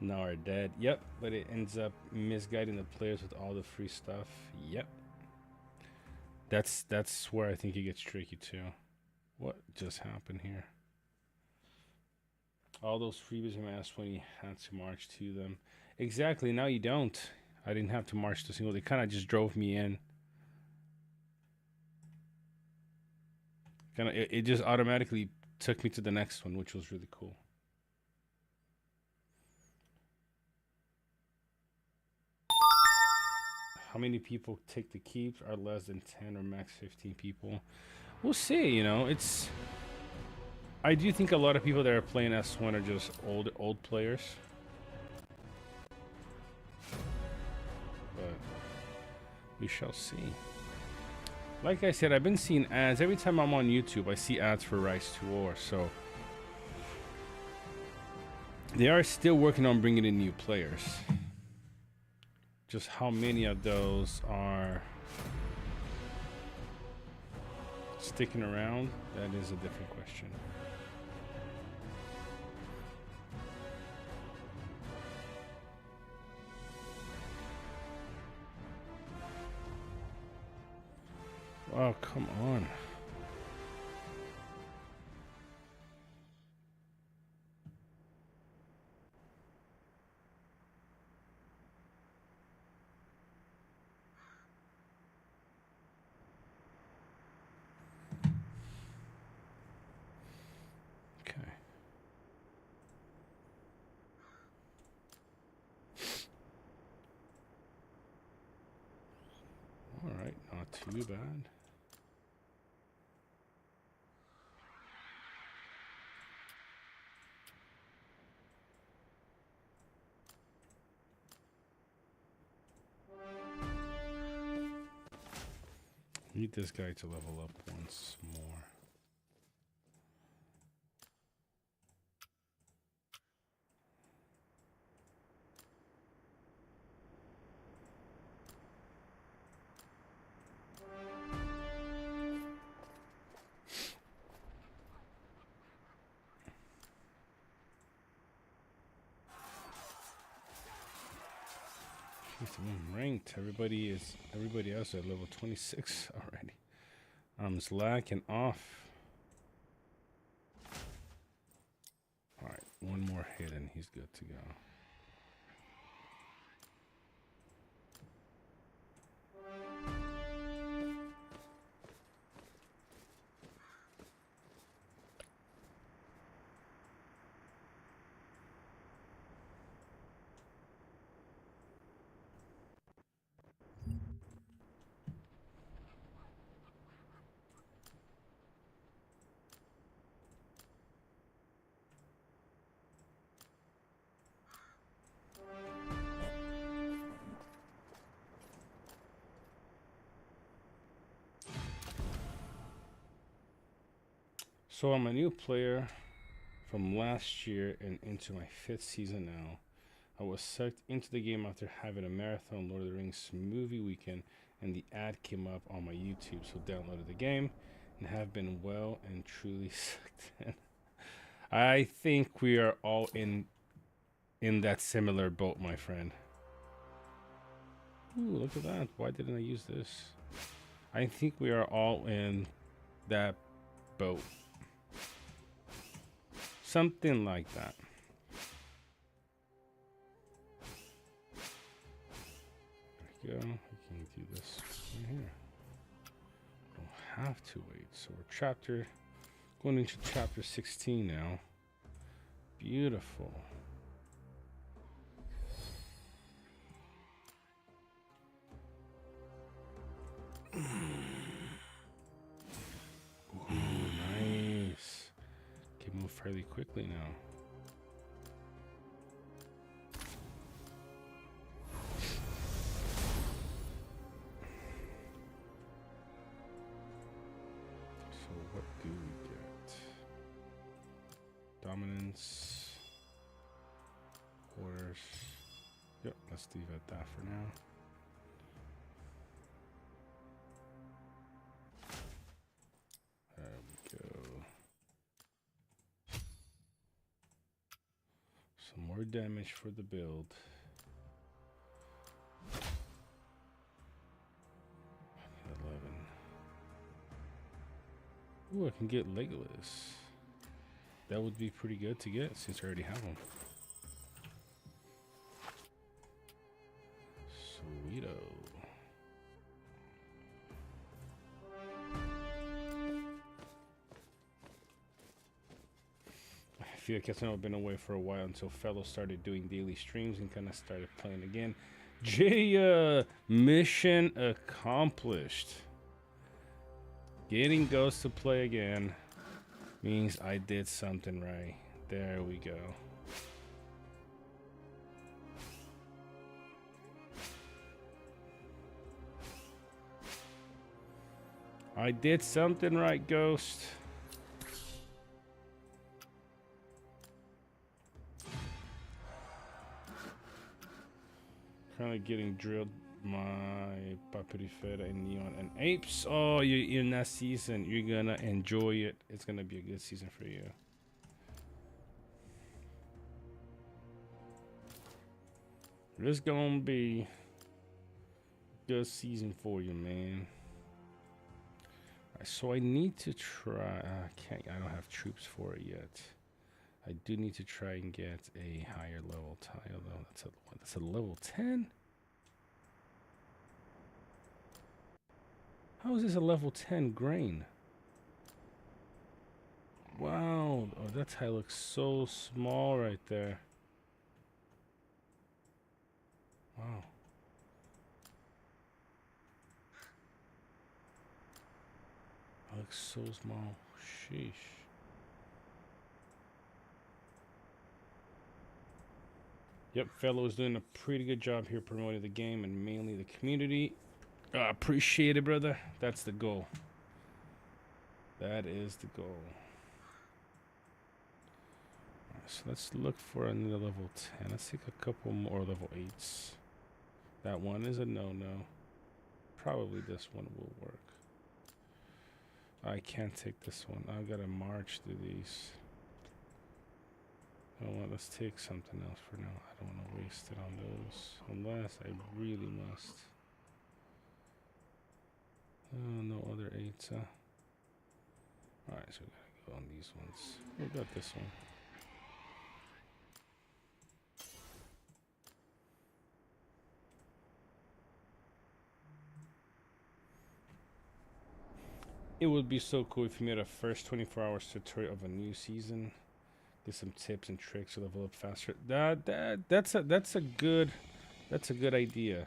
Now are dead. Yep, but it ends up misguiding the players with all the free stuff. Yep. That's where I think it gets tricky too. What just happened here? All those freebies in my S1, you had to march to them. Exactly, now you don't. I didn't have to march to single. They kind of just drove me in. It just automatically took me to the next one, which was really cool. How many people take the keeps are less than 10 or max 15 people? We'll see, you know. It's... I do think a lot of people that are playing S1 are just old players. But we shall see. Like I said, I've been seeing ads. Every time I'm on YouTube, I see ads for Rise to War, so... They are still working on bringing in new players. Just how many of those are sticking around, that is a different question. Oh, come on. Okay. All right, not too bad. Need this guy to level up once more. I'm ranked. Everybody else at level 26 already. I'm slacking off. Alright, one more hit and he's good to go. So I'm a new player from last year and into my 5th season now. I was sucked into the game after having a marathon Lord of the Rings movie weekend, and the ad came up on my YouTube, so downloaded the game and have been well and truly sucked in. I think we are all in that similar boat, my friend. Ooh, look at that. Why didn't I use this? I think we are all in that boat. Something like that. There we go. We can do this right here. Don't have to wait. So we're going into chapter 16 now. Beautiful. Ooh, nice. Can move fairly quickly now. So what do we get? Dominance. Orders. Yep, let's leave it at that for now. There we go. Some more damage for the build. 11. Ooh, I can get Legolas. That would be pretty good to get since I already have them. Sweeto. feel like I've been away for a while until fellows started doing daily streams and kind of started playing again. Jaya, mission accomplished. Getting Ghost to play again means I did something right. There we go. I did something right, Ghost. Currently getting drilled my Papiri Feta and Neon and Apes. Oh, you're in that season. You're gonna enjoy it. It's gonna be a good season for you. It's gonna be a good season for you, man. So I need to try. I don't have troops for it yet. I do need to try and get a higher level tile though. That's a level 10. How is this a level 10 grain? Wow. Oh, that tile looks so small right there. Wow. It looks so small. Sheesh. Yep, fellow is doing a pretty good job here promoting the game and mainly the community. Appreciate it, brother. That's the goal. That is the goal. Alright, so let's look for another level 10. Let's take a couple more level 8s. That one is a no-no. Probably this one will work. I can't take this one. I've got to march through these. Oh, well, let's take something else for now. I don't want to waste it on those. Unless I really must. Oh, no other 8s, huh? Alright, so we gotta go on these ones. We got this one. It would be so cool if you made a first 24-hour tutorial of a new season. Get some tips and tricks to level up faster. That's a good idea.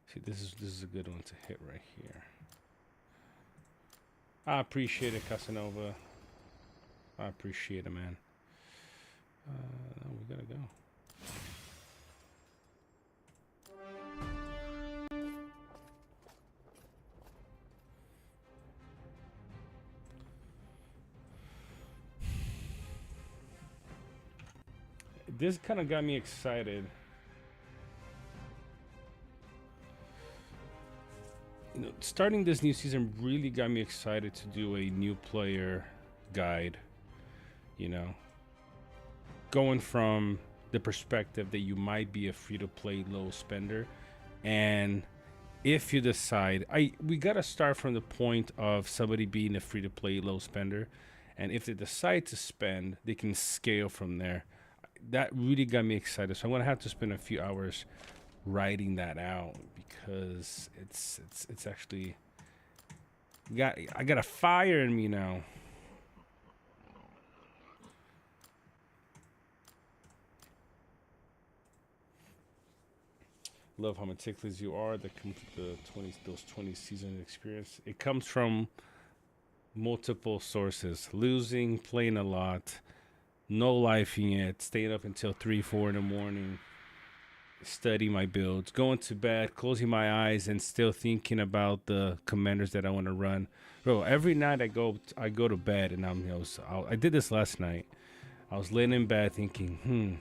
See, this is a good one to hit right here. I appreciate it, Casanova. I appreciate it, man. Now we gotta go. This kind of got me excited. You know, starting this new season really got me excited to do a new player guide. You know, going from the perspective that you might be a free-to-play low spender, and if you decide, we gotta start from the point of somebody being a free-to-play low spender, and if they decide to spend, they can scale from there. That really got me excited. So I'm gonna have to spend a few hours writing that out because it's actually I got a fire in me now. Love how meticulous you are. Those 20 season experience. It comes from multiple sources: losing, playing a lot, no lifing it, staying up until 3, 4 in the morning, studying my builds, going to bed, closing my eyes, and still thinking about the commanders that I want to run. Bro, every night I go to bed, and I did this last night. I was laying in bed thinking,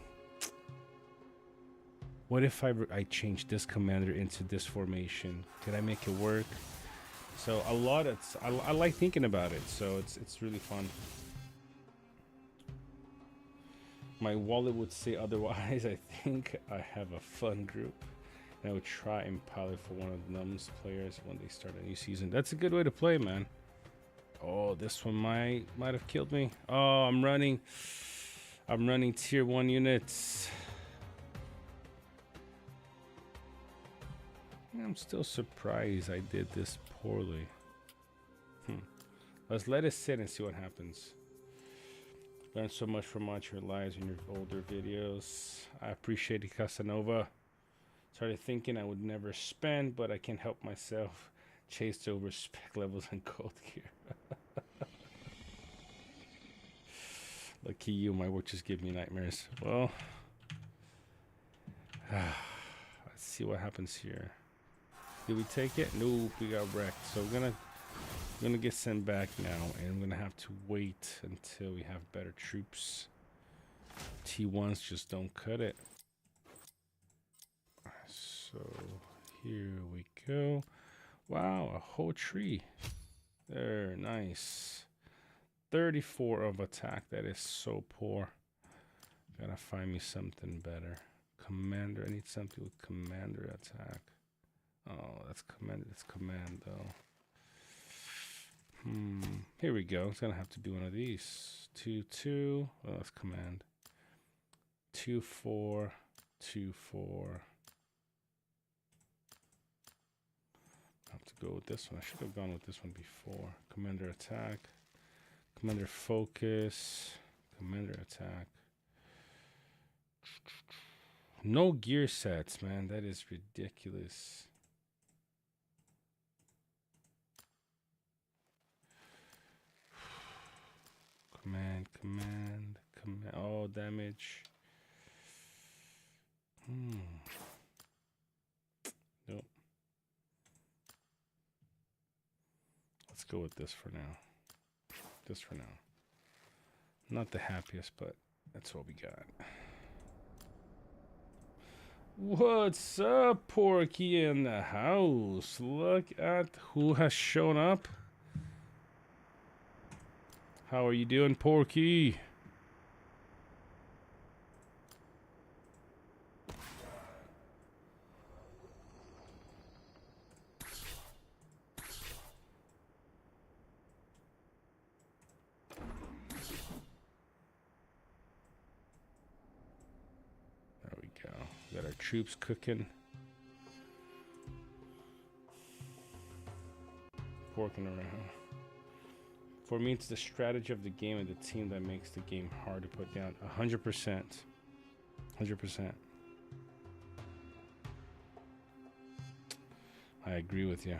what if I change this commander into this formation? Could I make it work? So I like thinking about it. So it's really fun. My wallet would say otherwise. I think I have a fun group, and I would try and pilot for one of Num's players when they start a new season. That's a good way to play, man. Oh, this one might have killed me. Oh, I'm running tier 1 units. I'm still surprised I did this poorly. Let's let it sit and see what happens. Learned so much from watching your lives and your older videos. I appreciate it, Casanova. Started thinking I would never spend, but I can't help myself. Chase to respect levels and gold gear. Lucky you, my work just gave me nightmares. Well, let's see what happens here. Did we take it? Nope, we got wrecked. So we're gonna get sent back now, and we're gonna have to wait until we have better troops. T1s just don't cut it. So here we go. Wow, a whole tree. There, nice. 34 of attack. That is so poor. Gotta find me something better. Commander. I need something with commander attack. Oh, that's command. It's command though. Here we go. It's gonna have to be one of these. 2-2. Oh, that's command. 2-4. 2-4. I have to go with this one. I should have gone with this one before. Commander attack. Commander focus. Commander attack. No gear sets, man. That is ridiculous. Command. Oh, damage. Nope. Let's go with this for now. This for now. Not the happiest, but that's what we got. What's up, Porky in the house? Look at who has shown up. How are you doing, Porky? There we go. Got our troops cooking. Porking around. For me, it's the strategy of the game and the team that makes the game hard to put down. 100%. 100%. I agree with you.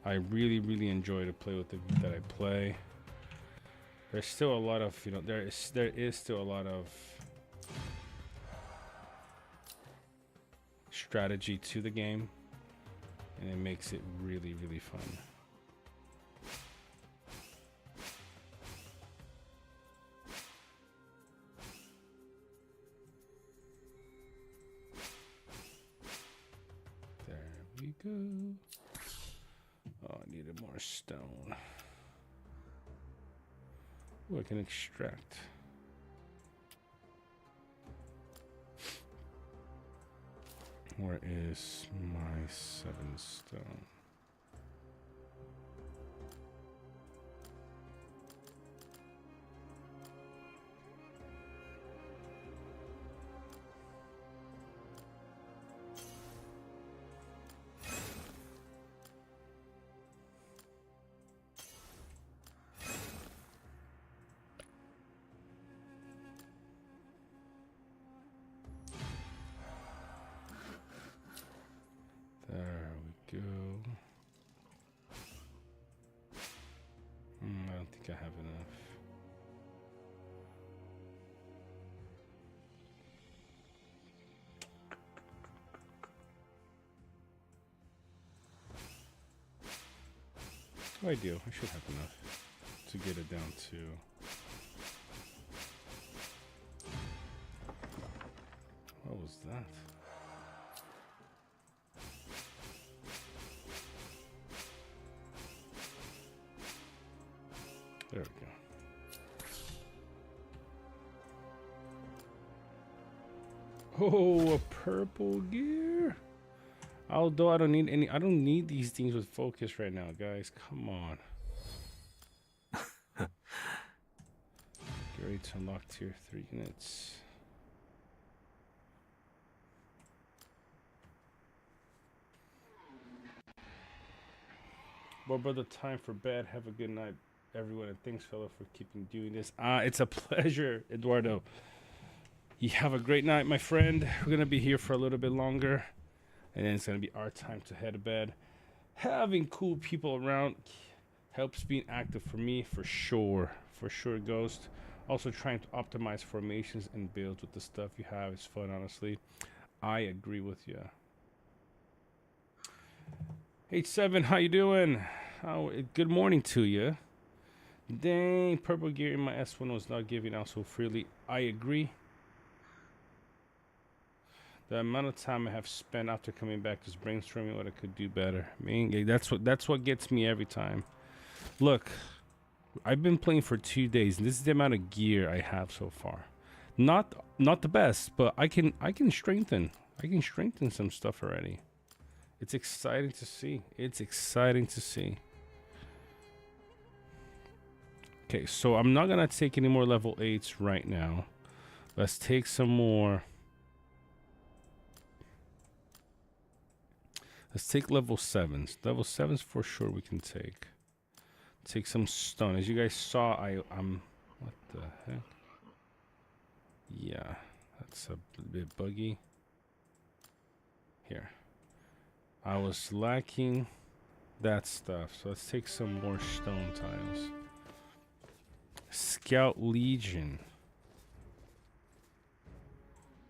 I really enjoy to play with the that I play. There's still a lot of, there is still a lot of strategy to the game. And it makes it really fun. There we go. Oh, I needed more stone. Oh, I can extract. Where is my 7 stone? There we go. I don't think I have enough. Oh, I do. I should have enough to get it down to. What was that? There we go. Oh, a purple gear. Although I don't need these things with focus right now, guys. Come on. Get ready to unlock tier 3 units. Well, brother, time for bed. Have a good night, everyone, and thanks, fella, for keeping doing this. It's a pleasure, Eduardo. You have a great night, my friend. We're gonna be here for a little bit longer, and then it's gonna be our time to head to bed. Having cool people around helps being active for me, for sure, Ghost. Also, trying to optimize formations and builds with the stuff you have is fun, honestly. I agree with you. H7, how you doing? Good morning to you. Dang, purple gear in my S1 was not giving out so freely. I agree. The amount of time I have spent after coming back just brainstorming what I could do better. Man, that's what gets me every time. Look, I've been playing for 2 days, and this is the amount of gear I have so far. Not the best, but I can strengthen. I can strengthen some stuff already. It's exciting to see. It's exciting to see. Okay, so I'm not gonna take any more level 8s right now. Let's take some more. Let's take level 7s. Level 7s for sure we can take. Take some stone. As you guys saw, I'm what the heck? Yeah, that's a bit buggy. Here. I was lacking that stuff, so let's take some more stone tiles. Scout Legion.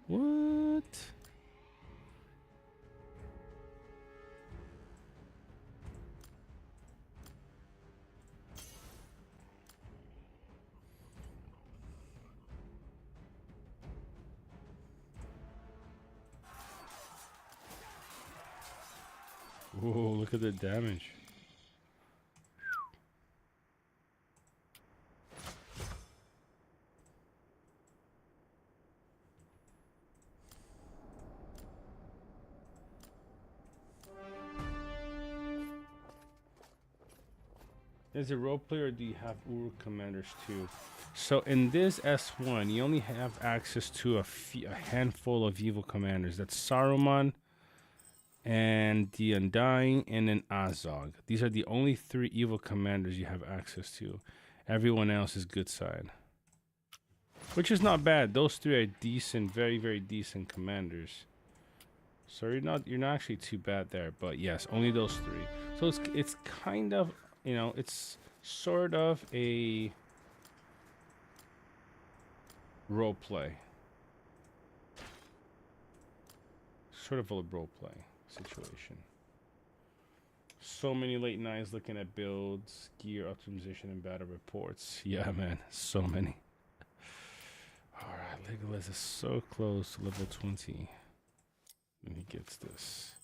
What? Whoa, look at the damage. As a role player, do you have Uru commanders too? So in this S1, you only have access to a handful of evil commanders. That's Saruman and the Undying and then Azog. These are the only 3 evil commanders you have access to. Everyone else is good side. Which is not bad. Those 3 are decent, very, very decent commanders. So you're not actually too bad there, but yes, only those 3. So it's kind of, you know, it's sort of a role play. Sort of a role play situation. So many late nights looking at builds, gear optimization, and battle reports. Yeah, man, so many. All right, Legolas is so close to level 20 when he gets this.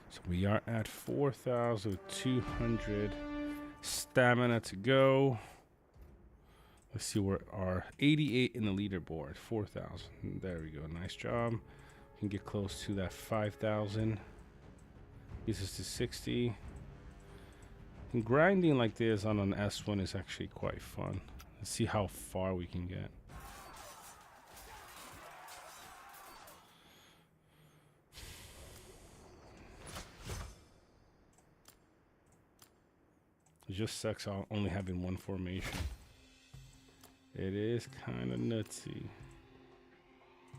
So we are at 4,200 stamina to go. Let's see where our 88 in the leaderboard. 4,000. There we go. Nice job. We can get close to that 5,000. This is to 60. And grinding like this on an S1 is actually quite fun. Let's see how far we can get. It just sucks only having one formation. It is kind of nutsy.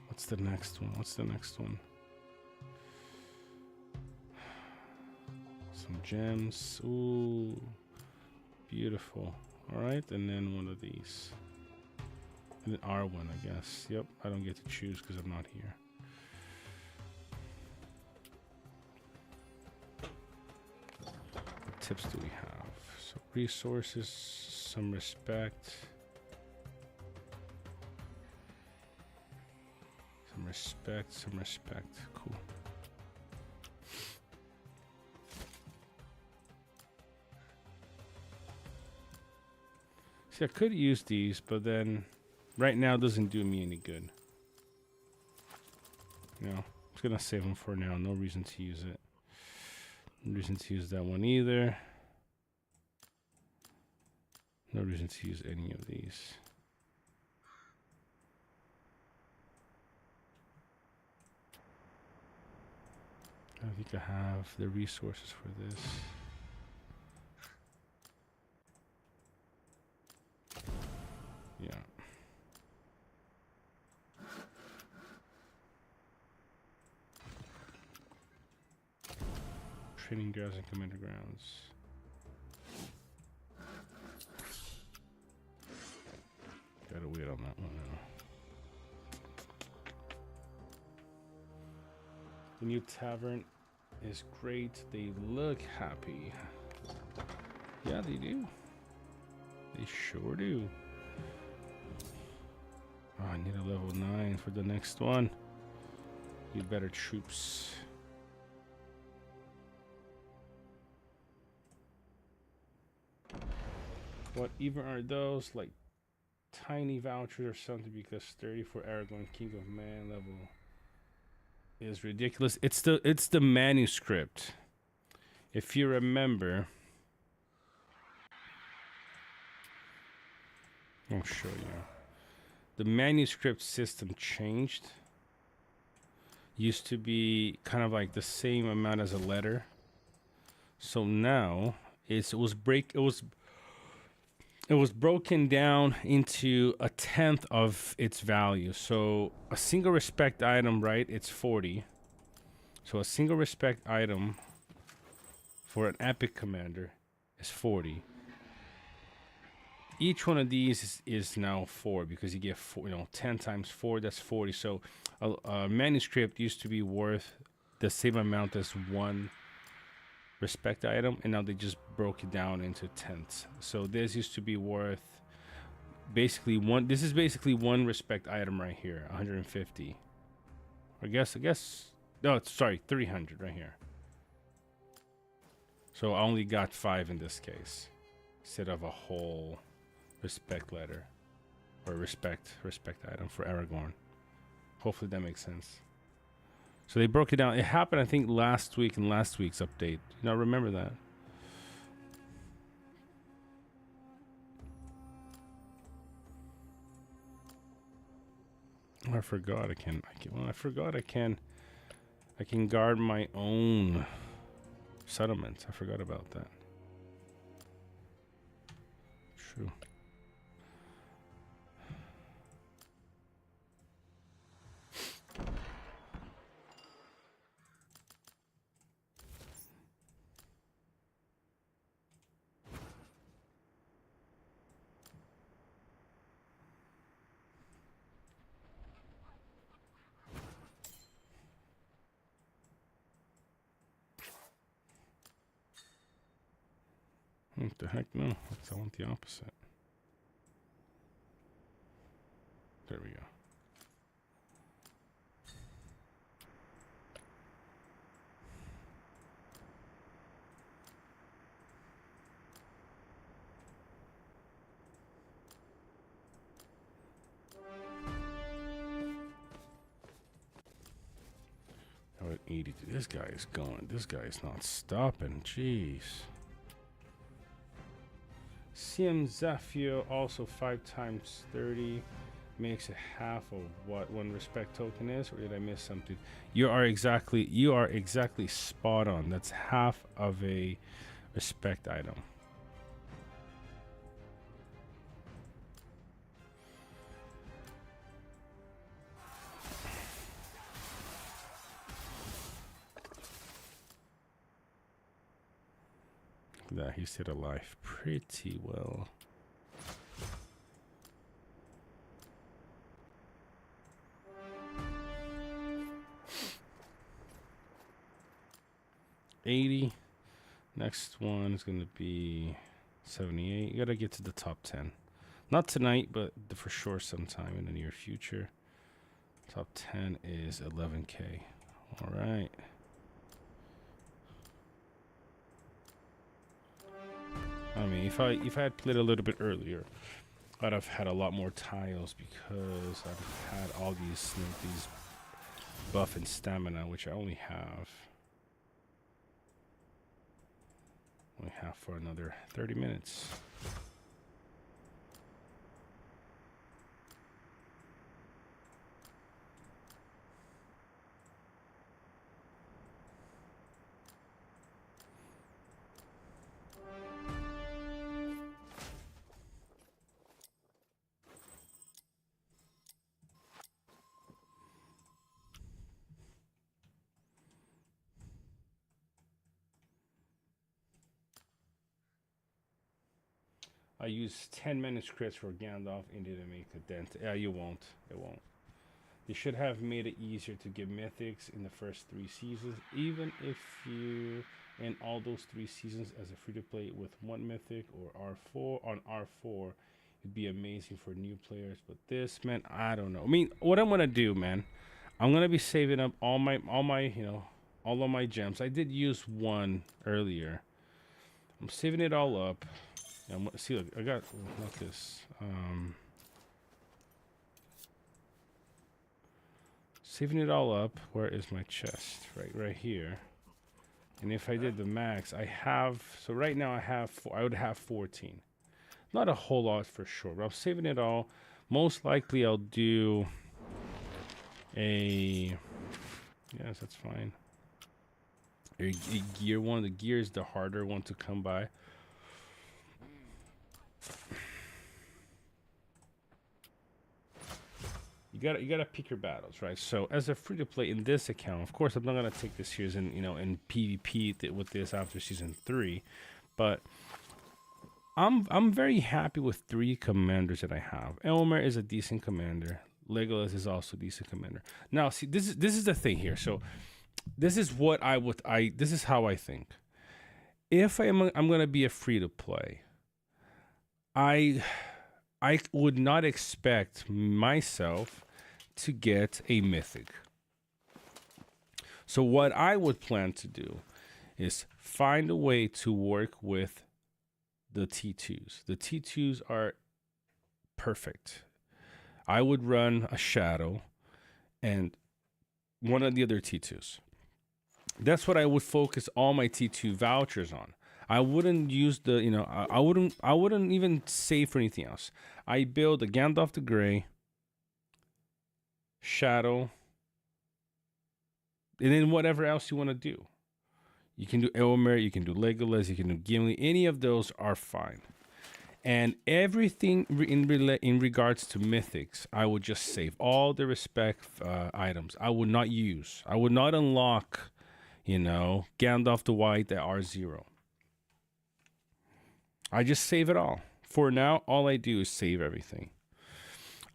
What's the next one? What's the next one? Some gems. Ooh, beautiful. All right, and then one of these. And then R1, I guess. Yep, I don't get to choose because I'm not here. What tips do we have? So resources, some respect. Some respect. Cool. See, I could use these, but then right now it doesn't do me any good. You know, I'm just gonna save them for now. No reason to use it. No reason to use that one either. No reason to use any of these. I think I have the resources for this. Yeah. Training grounds and commander grounds. Gotta wait on that one now. The new tavern is great. They look happy. Yeah, they do. They sure do. Oh, I need a level 9 for the next one. Need better troops. What even are those? Like tiny vouchers or something, because 30 for Aragon King of Man level is ridiculous. It's the manuscript. If you remember, I'll show you. The manuscript system changed. Used to be kind of like the same amount as a letter. So now it was broken down into a tenth of its value. So a single respect item, right? It's 40. So a single respect item for an epic commander is 40. Each one of these is now 4 because you get 10 times 4. That's 40. So a manuscript used to be worth the same amount as one respect item, and now they just broke it down into tenths. So this used to be worth basically one. This is basically one respect item right here, 150. I guess. No, sorry, 300 right here. So I only got 5 in this case, instead of a whole respect letter or respect item for Aragorn. Hopefully that makes sense. So they broke it down. It happened, I think, last week in last week's update. You know, remember that. Oh, I forgot I can guard my own settlements. I forgot about that. True. What the heck? No, I want the opposite. There we go. Oh, at 82. This guy is going. This guy is not stopping. Jeez. CM Zafio also 5 times 30 makes it half of what one respect token is, or did I miss something? You are exactly spot on. That's half of a respect item. That he stayed alive pretty well. $80. Next one is going to be 78. You got to get to the top 10. Not tonight, but for sure sometime in the near future. Top 10 is 11K. All right. I mean, if I had played a little bit earlier, I'd have had a lot more tiles because I've had all these buff and stamina, which I only have for another 30 minutes. I use 10 manuscripts for Gandalf and didn't make a dent. Yeah, you won't. It won't. They should have made it easier to get mythics in the first 3 seasons, even if you in all those 3 seasons as a free-to-play with 1 mythic or R4 on R4. It'd be amazing for new players, but this, man, I don't know. I mean, what I'm gonna do, man, I'm gonna be saving up all my all of my gems. I did use 1 earlier. I'm saving it all up. See, look, I got like this. Saving it all up. Where is my chest? Right here. And if I did the max, I have. So right now I have. I would have 14. Not a whole lot for sure, but I'm saving it all. Most likely I'll do a. Yes, that's fine. A gear one. The gear is the harder one to come by. You gotta pick your battles, right? So as a free to play in this account, of course, I'm not gonna take this here in in PvP with this after season 3, but I'm very happy with 3 commanders that I have. Elmer is a decent commander. Legolas is also a decent commander. Now, see, this is the thing here. So this is what this is how I think. If I'm gonna be a free to play, I would not expect myself to get a mythic. So what I would plan to do is find a way to work with the T2s. The T2s are perfect. I would run a shadow and one of the other T2s. That's what I would focus all my T2 vouchers on. I wouldn't use the, I wouldn't even save for anything else. I build a Gandalf the Grey, Shadow, and then whatever else you want to do. You can do Elmer, you can do Legolas, you can do Gimli. Any of those are fine. And everything in regards to mythics, I would just save all the respect items. I would not use. I would not unlock, Gandalf the White at R0. I just save it all. For now, all I do is save everything.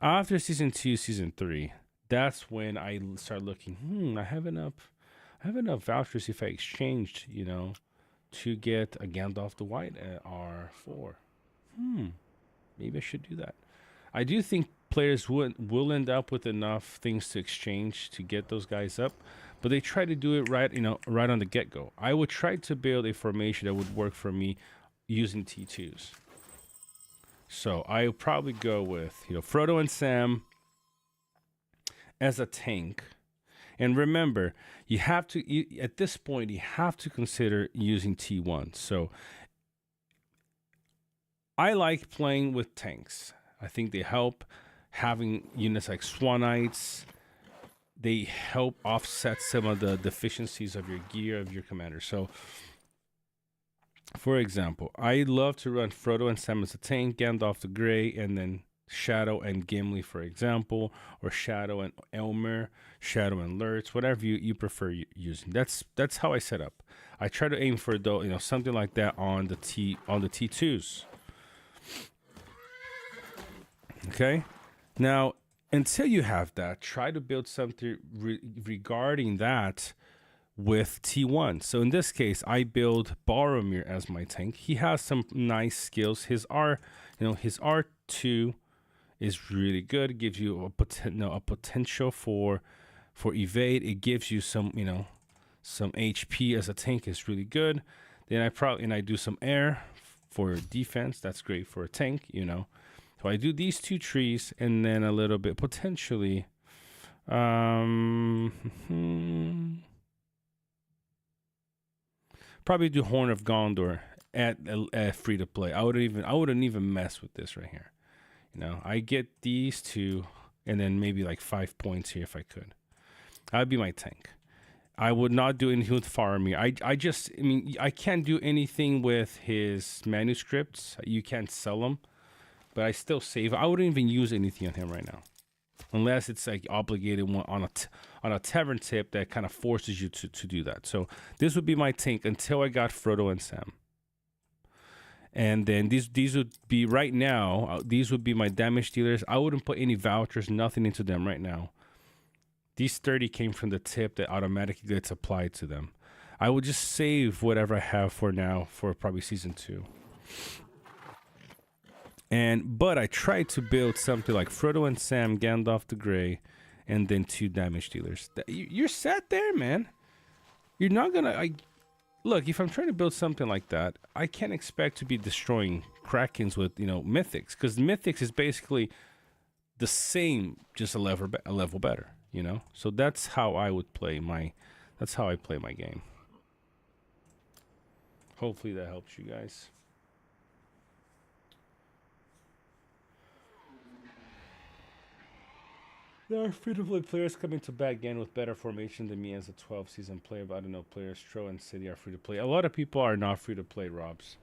After season 2, season 3, that's when I start looking, I have enough vouchers if I exchanged, to get a Gandalf the White at R4. Maybe I should do that. I do think players will end up with enough things to exchange to get those guys up, but they try to do it right on the get-go. I would try to build a formation that would work for me using T2s. So I would probably go with Frodo and Sam as a tank. And remember, at this point you have to consider using T1. So I like playing with tanks. I think they help. Having units like Swanites, they help offset some of the deficiencies of your gear, of your commander. So for example, I love to run Frodo and Sam as a tank, Gandalf the Grey, and then Shadow and Gimli, for example, or Shadow and Elmer, Shadow and Lurtz, whatever you prefer using. That's how I set up. I try to aim for something like that on the T2s. Okay, now until you have that, try to build something regarding that with T1. So in this case, I build Boromir as my tank. He has some nice skills. His R2 is really good. It gives you a potential for evade. It gives you some HP as a tank is really good. Then I do some air for defense. That's great for a tank, So I do these 2 trees and then a little bit potentially probably do Horn of Gondor at free to play. I wouldn't even mess with this right here. I get these 2 and then maybe like 5 points here if I could. That'd be my tank. I would not do anything with Faramir. I can't do anything with his manuscripts. You can't sell them, but I still save. I wouldn't even use anything on him right now, unless it's like obligated one on a tavern tip that kind of forces you to do that. So this would be my tank until I got Frodo and Sam. And then these would be right now. These would be my damage dealers. I wouldn't put any vouchers, nothing into them right now. These 30 came from the tip that automatically gets applied to them. I would just save whatever I have for now for probably season 2. But I tried to build something like Frodo and Sam, Gandalf the Grey, and then 2 damage dealers. You're set there, man. You're not gonna. Look, if I'm trying to build something like that, I can't expect to be destroying Krakens with mythics, because mythics is basically the same, just a level better. So that's how I would play my. That's how I play my game. Hopefully that helps you guys. There are free-to-play players coming to back again with better formation than me as a 12-season player, but I don't know, players Tro and City are free-to-play. A lot of people are not free-to-play, Robs.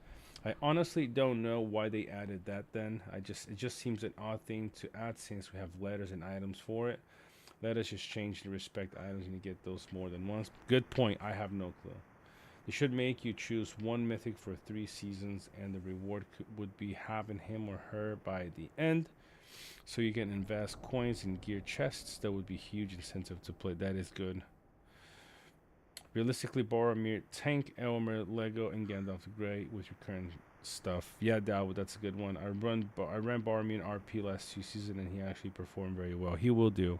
I honestly don't know why they added that then. It just seems an odd thing to add since we have letters and items for it. Let us just change the respect items and you get those more than once. Good point. I have no clue. They should make you choose 1 mythic for 3 seasons, and the reward would be having him or her by the end. So you can invest coins in gear chests. That would be huge incentive to play. That is good. Realistically, Boromir, Tank, Elmer, Lego, and Gandalf the Grey with your current stuff. Yeah, Dawood, that's a good one. I ran Boromir in RP last 2 seasons, and he actually performed very well. He will do.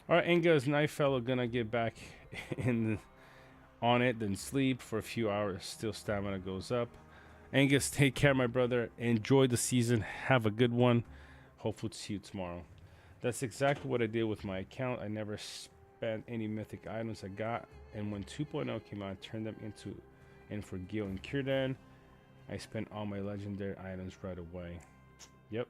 All right, Angus, Night Fellow, gonna get back on it, then sleep for a few hours. Still stamina goes up. Angus, take care, my brother. Enjoy the season. Have a good one. Hopefully to see you tomorrow. That's exactly what I did with my account. I never spent any mythic items I got, and when 2.0 came out, I turned them in for Gil and Círdan. I spent all my legendary items right away. Yep.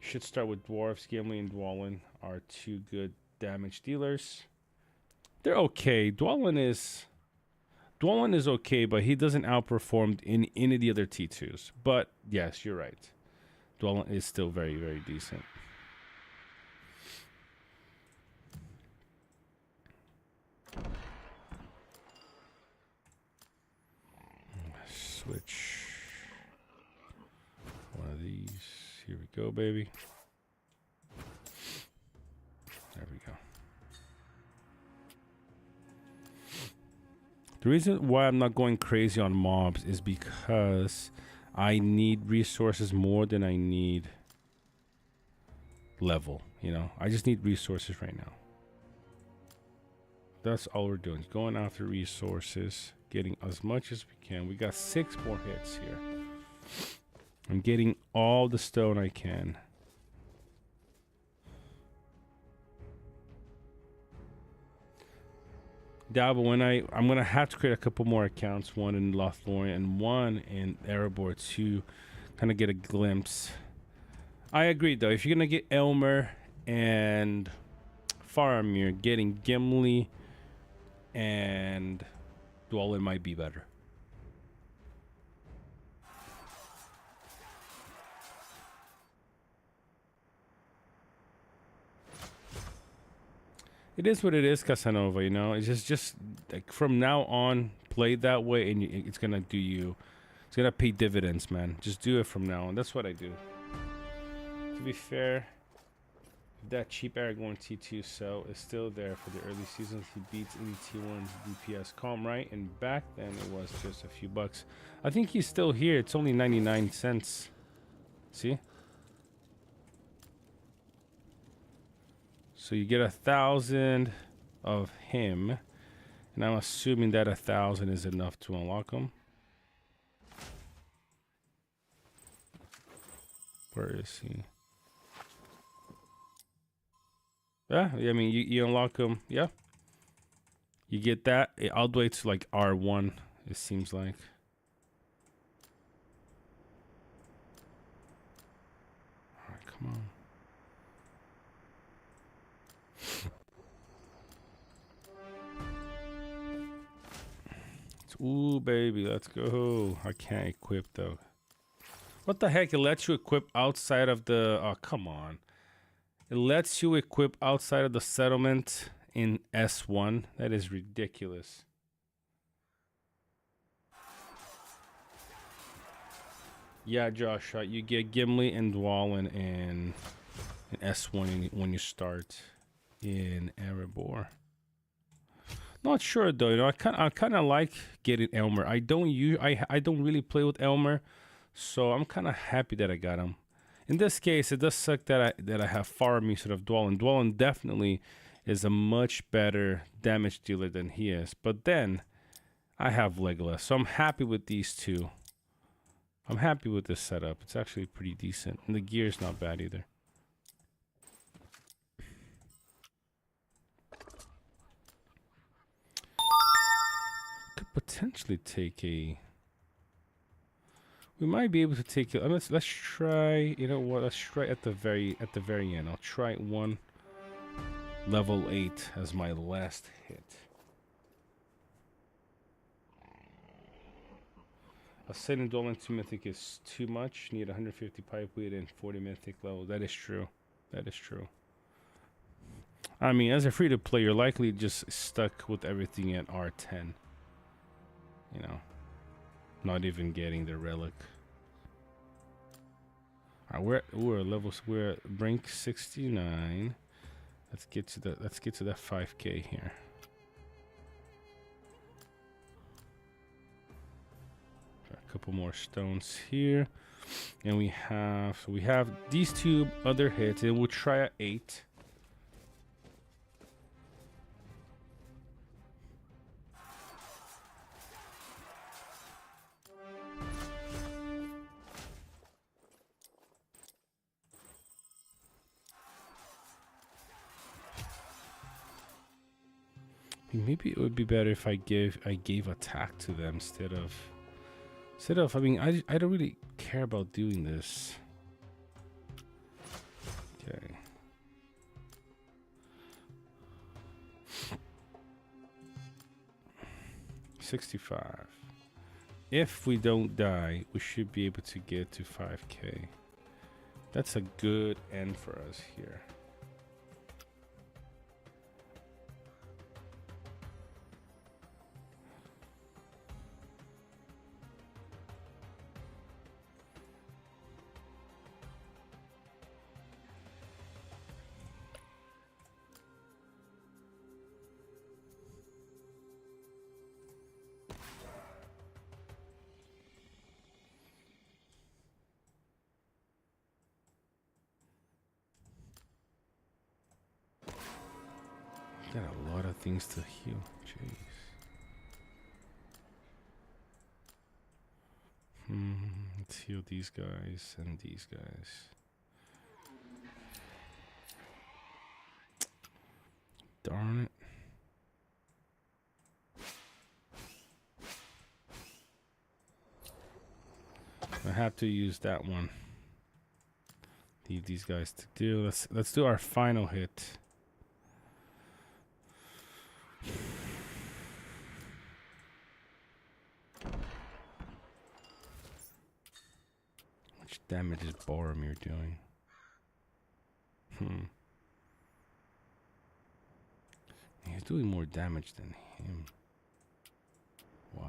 You should start with Dwarves. Gimli and Dwalin are 2 good damage dealers. They're okay. Dwalin is okay, but he doesn't outperform in any of the other T2s. But yes, you're right. Dwalin is still very, very decent. Switch one of these. Here we go, baby. There we go. The reason why I'm not going crazy on mobs is because I need resources more than I need level. I just need resources right now. That's all we're doing, going after resources, getting as much as we can. We got 6 more hits here. I'm getting all the stone I can. Yeah, but when I'm gonna have to create a couple more accounts, one in Lothlorien and one in Erebor to kind of get a glimpse. I agree though, if you're gonna get Elmer and Faramir, getting Gimli and Dwalin might be better. It is what it is, Casanova, It's just like from now on, play that way and it's going to do you. It's going to pay dividends, man. Just do it from now on. That's what I do. To be fair, that cheap Aragorn T2 cell is still there for the early seasons. He beats any T1 DPS calm, right? And back then it was just a few bucks. I think he's still here. It's only 99 cents. See? So you get 1,000 of him, and I'm assuming that 1,000 is enough to unlock him. Where is he? Yeah, I mean, you unlock him. Yeah. You get that all the way to like R1, it seems like. All right, come on. Ooh, baby, let's go. I can't equip though. What the heck? It lets you equip outside of the... Oh, come on. It lets you equip outside of the settlement in S1. That is ridiculous. Yeah, Josh, you get Gimli and Dwalin and S1 when you start in Erebor. Not sure though. You know, I kind of like getting Elmer. I don't really play with Elmer, so I'm kind of happy that I got him. In this case, it does suck that I have Faramir instead of Dwalin. Dwalin definitely is a much better damage dealer than he is. But then I have Legolas, so I'm happy with these two. I'm happy with this setup. It's actually pretty decent, and the gear's not bad either. Could potentially take a. We might be able to take it. Let's try. You know what? Let's try at the very end. I'll try one level 8 as my last hit. Ascending Dolan 2 mythic is too much. Need 150 pipe weight and 40 mythic level. That is true. That is true. I mean, as a free to play, you're likely just stuck with everything at R10. You know, not even getting the relic. Alright, we're levels. We're at rank 69. Let's get to that 5K here. A couple more stones here, and we have these two other hits, and we'll try at 8. Maybe it would be better if I gave attack to them instead of. I mean, I don't really care about doing this. Okay. $65. If we don't die, we should be able to get to 5K. That's a good end for us here. Got a lot of things to heal. Jeez. Let's heal these guys and these guys. Darn it. I have to use that one. Need these guys to do. Let's do our final hit. Which damage is Boromir doing? He's doing more damage than him. Why?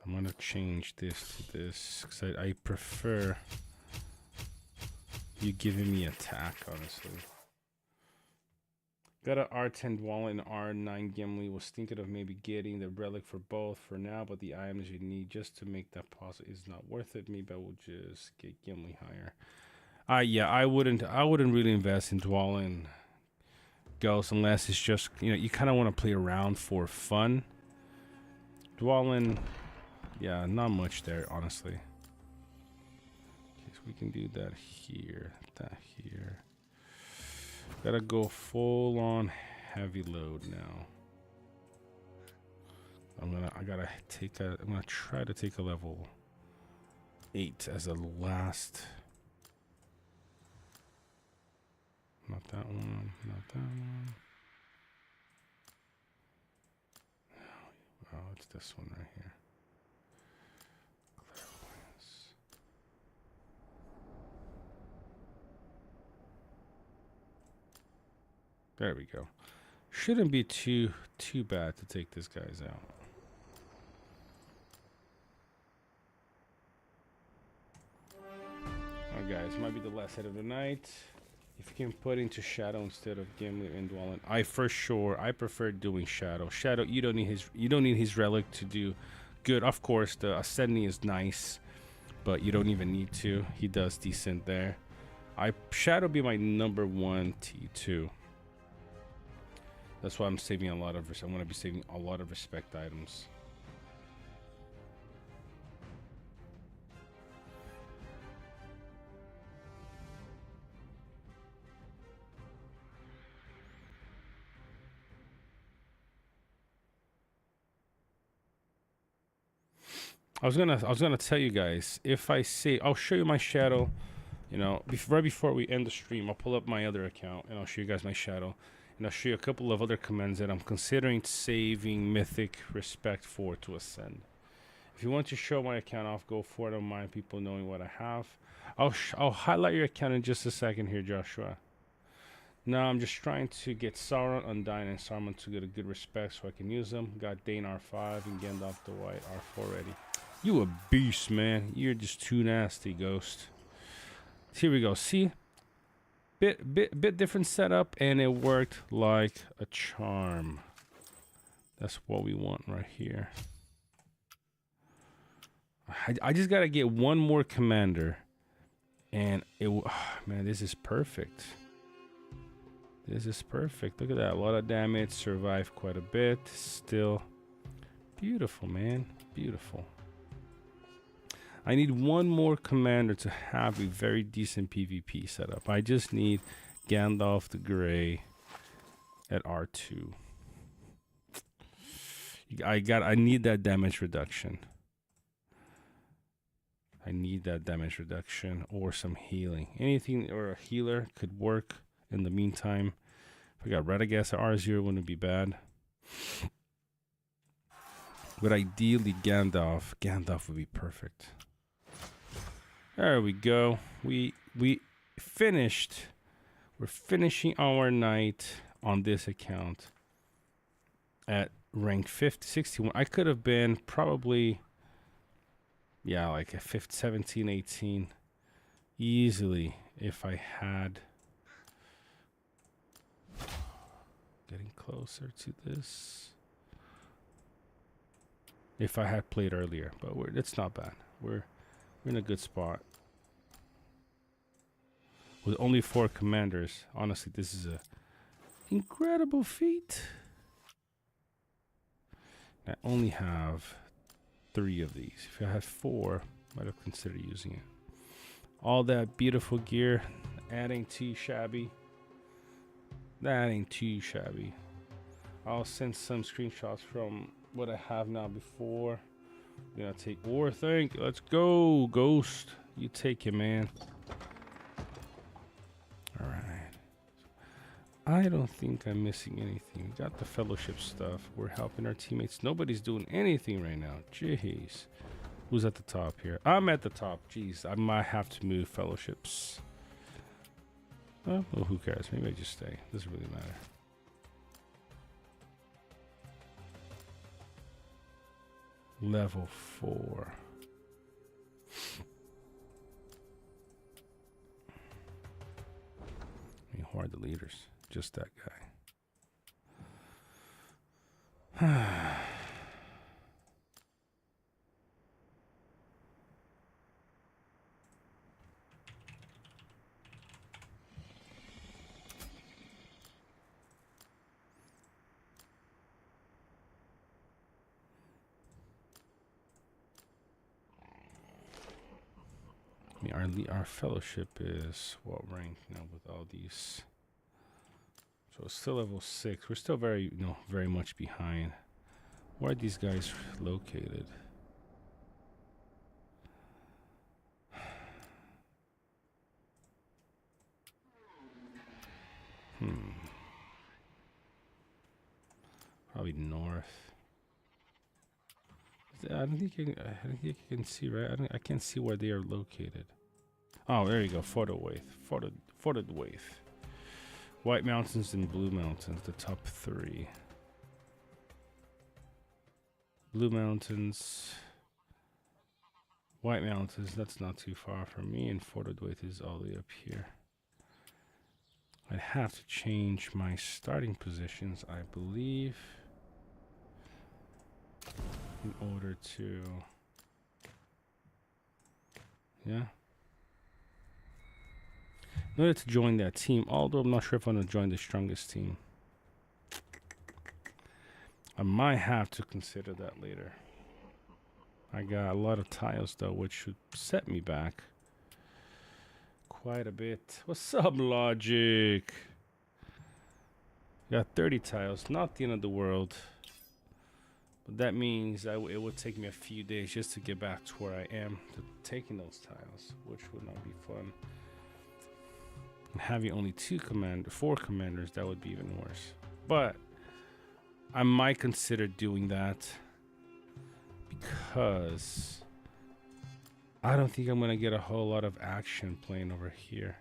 I'm gonna change this to this because I prefer you giving me attack, honestly. Got an R10 Dwalin and R9 Gimli. Was thinking of maybe getting the relic for both for now, but the items you need just to make that possible is not worth it. Maybe I will just get Gimli higher. Yeah, I wouldn't really invest in Dwalin Ghost unless it's just, you know, you kind of want to play around for fun. Dwalin. Yeah, not much there, honestly. Okay, so we can do that here, that here. Gotta go full on heavy load now. I'm gonna try to take a level 8 as a last. I'm Not that one. Not that one. Oh, it's this one right here. Clairvoyance. There we go. Shouldn't be too bad to take this guys out. Alright guys, might be the last hit of the night. If you can put into Shadow instead of Gimli and Dwelling, I prefer doing Shadow. Shadow, you don't need his relic to do good. Of course, the Ascending is nice, but you don't even need to. He does decent there. Shadow be my number 1 T2. That's why I'm saving a lot of. I'm gonna be saving a lot of respect items. I was gonna tell you guys, if I say, I'll show you my Shadow, you know, right before we end the stream, I'll pull up my other account and I'll show you guys my Shadow, and I'll show you a couple of other commands that I'm considering saving Mythic Respect for to ascend. If you want to show my account off, go for it. I don't mind people knowing what I have. I'll highlight your account in just a second here, Joshua. Now I'm just trying to get Sauron, Undyne, and Saruman to get a good respect so I can use them. Got Dane R5 and Gandalf the White R4 ready. You a beast, man. You're just too nasty, Ghost. Here we go. See? Bit different setup, and it worked like a charm. That's what we want right here. I just gotta get one more commander, and man, this is perfect. This is perfect. Look at that. A lot of damage. Survived quite a bit. Still beautiful, man. Beautiful. I need one more commander to have a very decent PvP setup. I just need Gandalf the Grey at R2. I need that damage reduction. I need that damage reduction or some healing. Anything or a healer could work in the meantime. If I got Radagast at R0, wouldn't be bad. But ideally Gandalf would be perfect. There we go. We finished. We're finishing our night on this account at rank 61. I could have been probably, yeah, like a 17, 18 easily if I had. Getting closer to this. If I had played earlier, but it's not bad. We're in a good spot. With only 4 commanders, honestly, this is a incredible feat. I only have 3 of these. If I had 4, I might have considered using it. All that beautiful gear, that ain't too shabby. That ain't too shabby. I'll send some screenshots from what I have now before. I'm gonna take war. Let's go, Ghost. You take it, man. All right. I don't think I'm missing anything. We got the fellowship stuff. We're helping our teammates. Nobody's doing anything right now. Jeez. Who's at the top here? I'm at the top. Jeez, I might have to move fellowships. Well, who cares? Maybe I just stay. Doesn't really matter. Level 4. I mean, who are the leaders? Just that guy. I mean, our fellowship is what rank now with all these? So it's still level 6. We're still very much behind. Where are these guys located? Probably north. I don't think you can see, right? I can't see where they are located. Oh, there you go. Photo Waith. White Mountains and Blue Mountains, the top 3. Blue Mountains, White Mountains, that's not too far from me, and Fort Waith is all the way up here. I'd have to change my starting positions, I believe, in order to, yeah, in order to join that team, although I'm not sure if I'm going to join the strongest team. I might have to consider that later. I got a lot of tiles though, which should set me back quite a bit. What's up, Logic? Got 30 tiles, not the end of the world. But that means it would take me a few days just to get back to where I am to taking those tiles, which would not be fun. And having only 4 commanders, that would be even worse. But I might consider doing that because I don't think I'm gonna get a whole lot of action playing over here.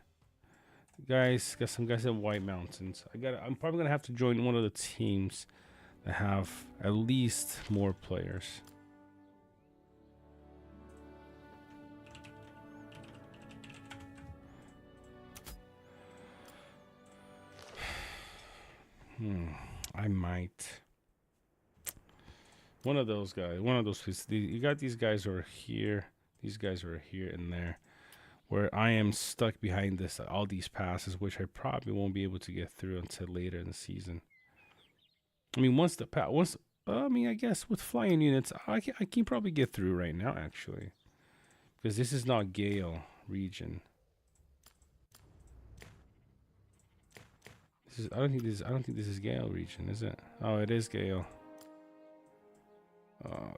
Guys, got some guys at White Mountains. I'm probably gonna have to join one of the teams that have at least more players. I might. One of those guys, one of those pieces. You got these guys over here. These guys are here and there. Where I am stuck behind all these passes, which I probably won't be able to get through until later in the season. I mean, I guess with flying units, I can probably get through right now, actually. Because this is not Gale region. I don't think this is Gale region, is it? Oh, it is Gale.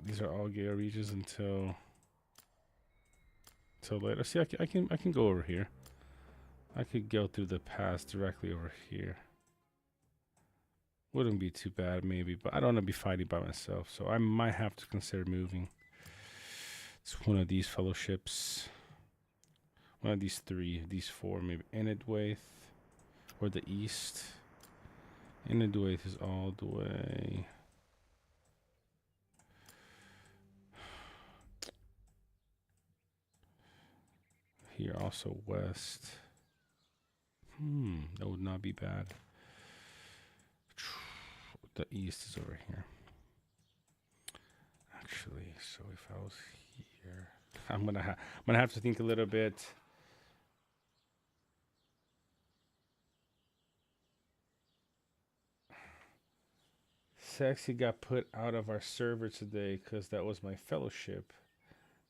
These are all Gale regions until later. See, I can go over here. I could go through the pass directly over here. Wouldn't be too bad, maybe, but I don't want to be fighting by myself, so I might have to consider moving. It's one of these fellowships. One of these 3, these 4, maybe Enidwaith or the east. Enidwaith is all the way. Here, also west. That would not be bad. The east is over here. Actually, so if I was here, I'm gonna have to think a little bit. Sexy got put out of our server today because that was my fellowship.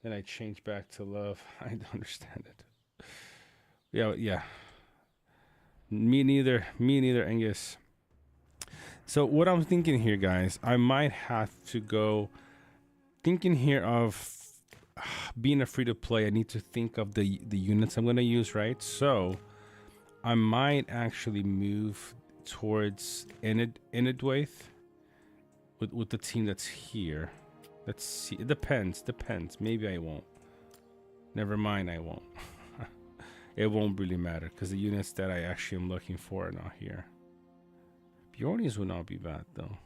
Then I changed back to love. I don't understand it. Yeah. Me neither, Angus. So what I'm thinking here, guys, I might have to go thinking here of being a free to play. I need to think of the units I'm going to use, right? So I might actually move towards Enidwaith with the team that's here. Let's see. It depends. Maybe I won't. Never mind, I won't. It won't really matter because the units that I actually am looking for are not here. Bjornies would not be bad though.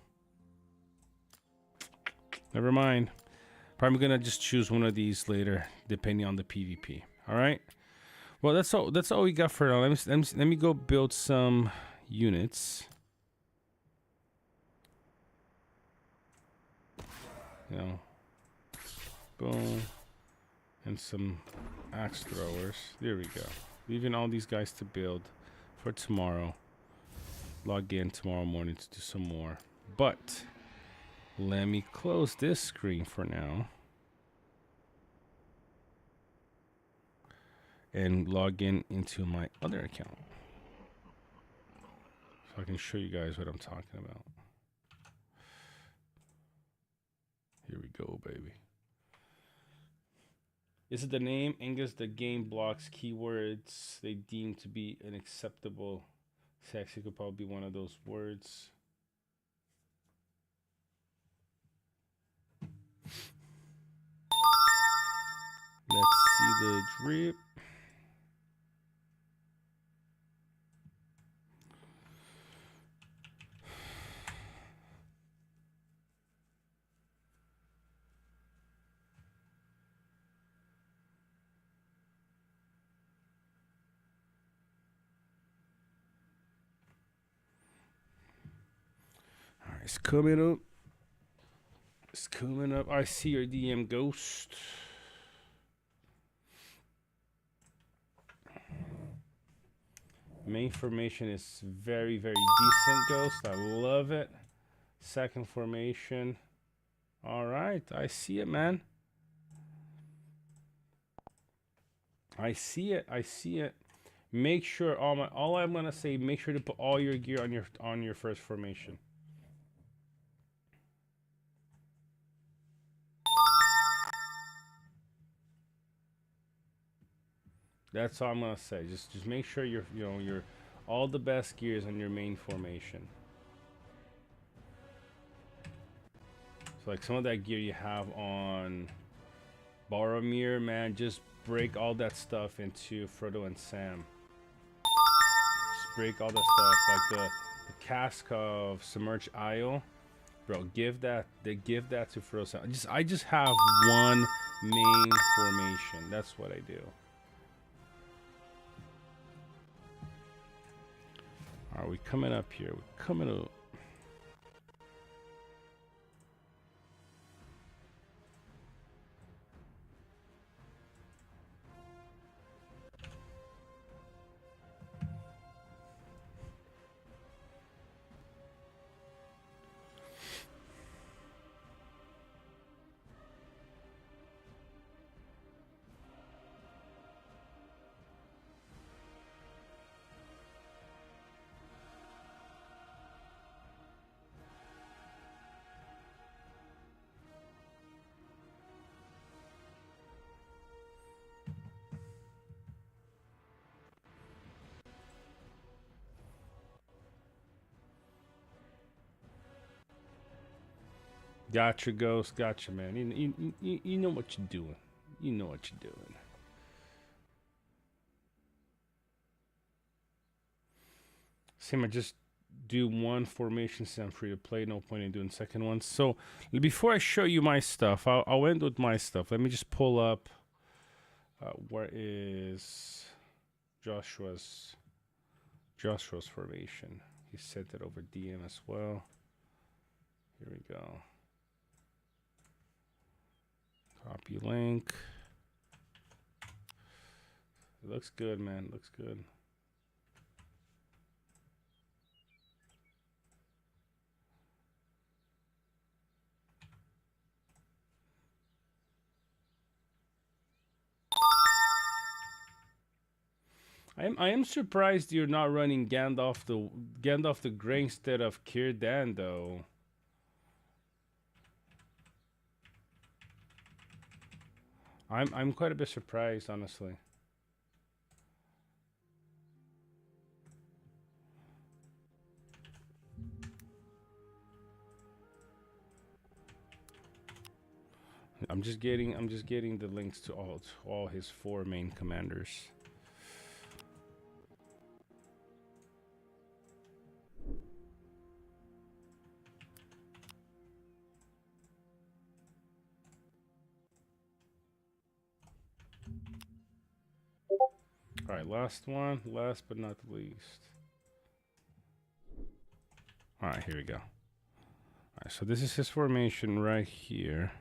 Never mind. Probably gonna just choose one of these later, depending on the PvP. All right. Well, that's all we got for now. Let me go build some units. You know, boom, and some axe throwers. There we go. Leaving all these guys to build for tomorrow. Log in tomorrow morning to do some more. But let me close this screen for now and log in into my other account so I can show you guys what I'm talking about. Here we go, baby. Is it the name? Angus, the game blocks keywords they deem to be unacceptable Sexy could probably be one of those words. Let's see the drip. All right, it's coming up. It's coming up. I see your DM, Ghost. Main formation is very, very decent, Ghost. I love it. Second formation. All right, I see it, man. I see it. I see it. Make sure all I'm gonna say. Make sure to put all your gear on your first formation. That's all I'm gonna say. Just make sure you're all the best gears on your main formation. So like some of that gear you have on Boromir, man, just break all that stuff into Frodo and Sam. Just break all that stuff, like the cask of Submerged Isle, bro. Give that to Frodo. Sam. I just have one main formation. That's what I do. Are we coming up here? We're coming up. Gotcha, Ghost. Gotcha, man. You know what you're doing. You know what you're doing. Same, I just do one formation since I'm free to play. No point in doing second one. So before I show you my stuff, I'll end with my stuff. Let me just pull up. Where is Joshua's formation? He sent it over DM as well. Here we go. Copy link. It looks good, man. It looks good. I am surprised you're not running Gandalf the Grey instead of Círdan though. I'm quite a bit surprised, honestly. I'm just getting the links to all his 4 main commanders. All right, last but not the least. All right, here we go. All right, so this is his formation right here.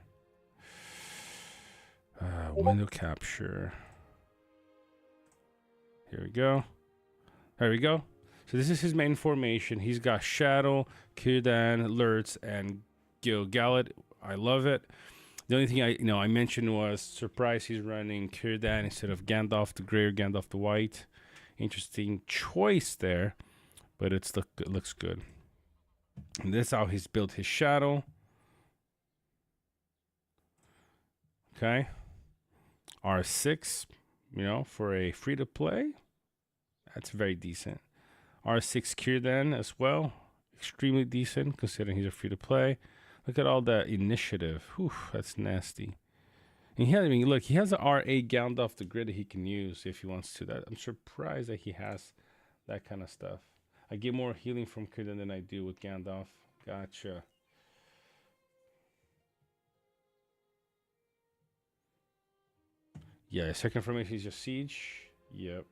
Window capture. Here we go. There we go. So this is his main formation. He's got Shadow, Círdan, Lurtz, and Gil-galad. I love it. The only thing I mentioned was surprise he's running Círdan instead of Gandalf the Grey or Gandalf the White. Interesting choice there, but it looks good. And this is how he's built his Shadow. Okay. R6, for a free to play, that's very decent. R6 Kirdan as well. Extremely decent considering he's a free to play. Look at all that initiative. Whew, that's nasty. And he has, I mean, look, he has an R8 gowned off the grid that he can use if he wants to. That I'm surprised that he has that kind of stuff. I get more healing from Kirdan than I do with Gandalf. Gotcha. Yeah, second formation is just siege. Yep.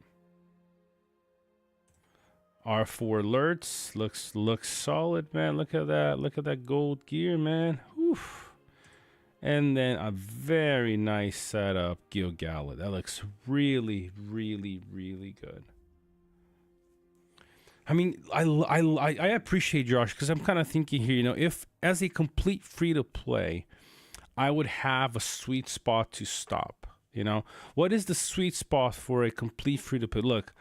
R4 alerts looks solid, man. Look at that. Look at that gold gear, man. Oof. And then a very nice setup, Gil-galad. That looks really, really, really good. I mean, I appreciate Josh because I'm kind of thinking here, you know, if as a complete free to play, I would have a sweet spot to stop. You know, what is the sweet spot for a complete free to play? Look,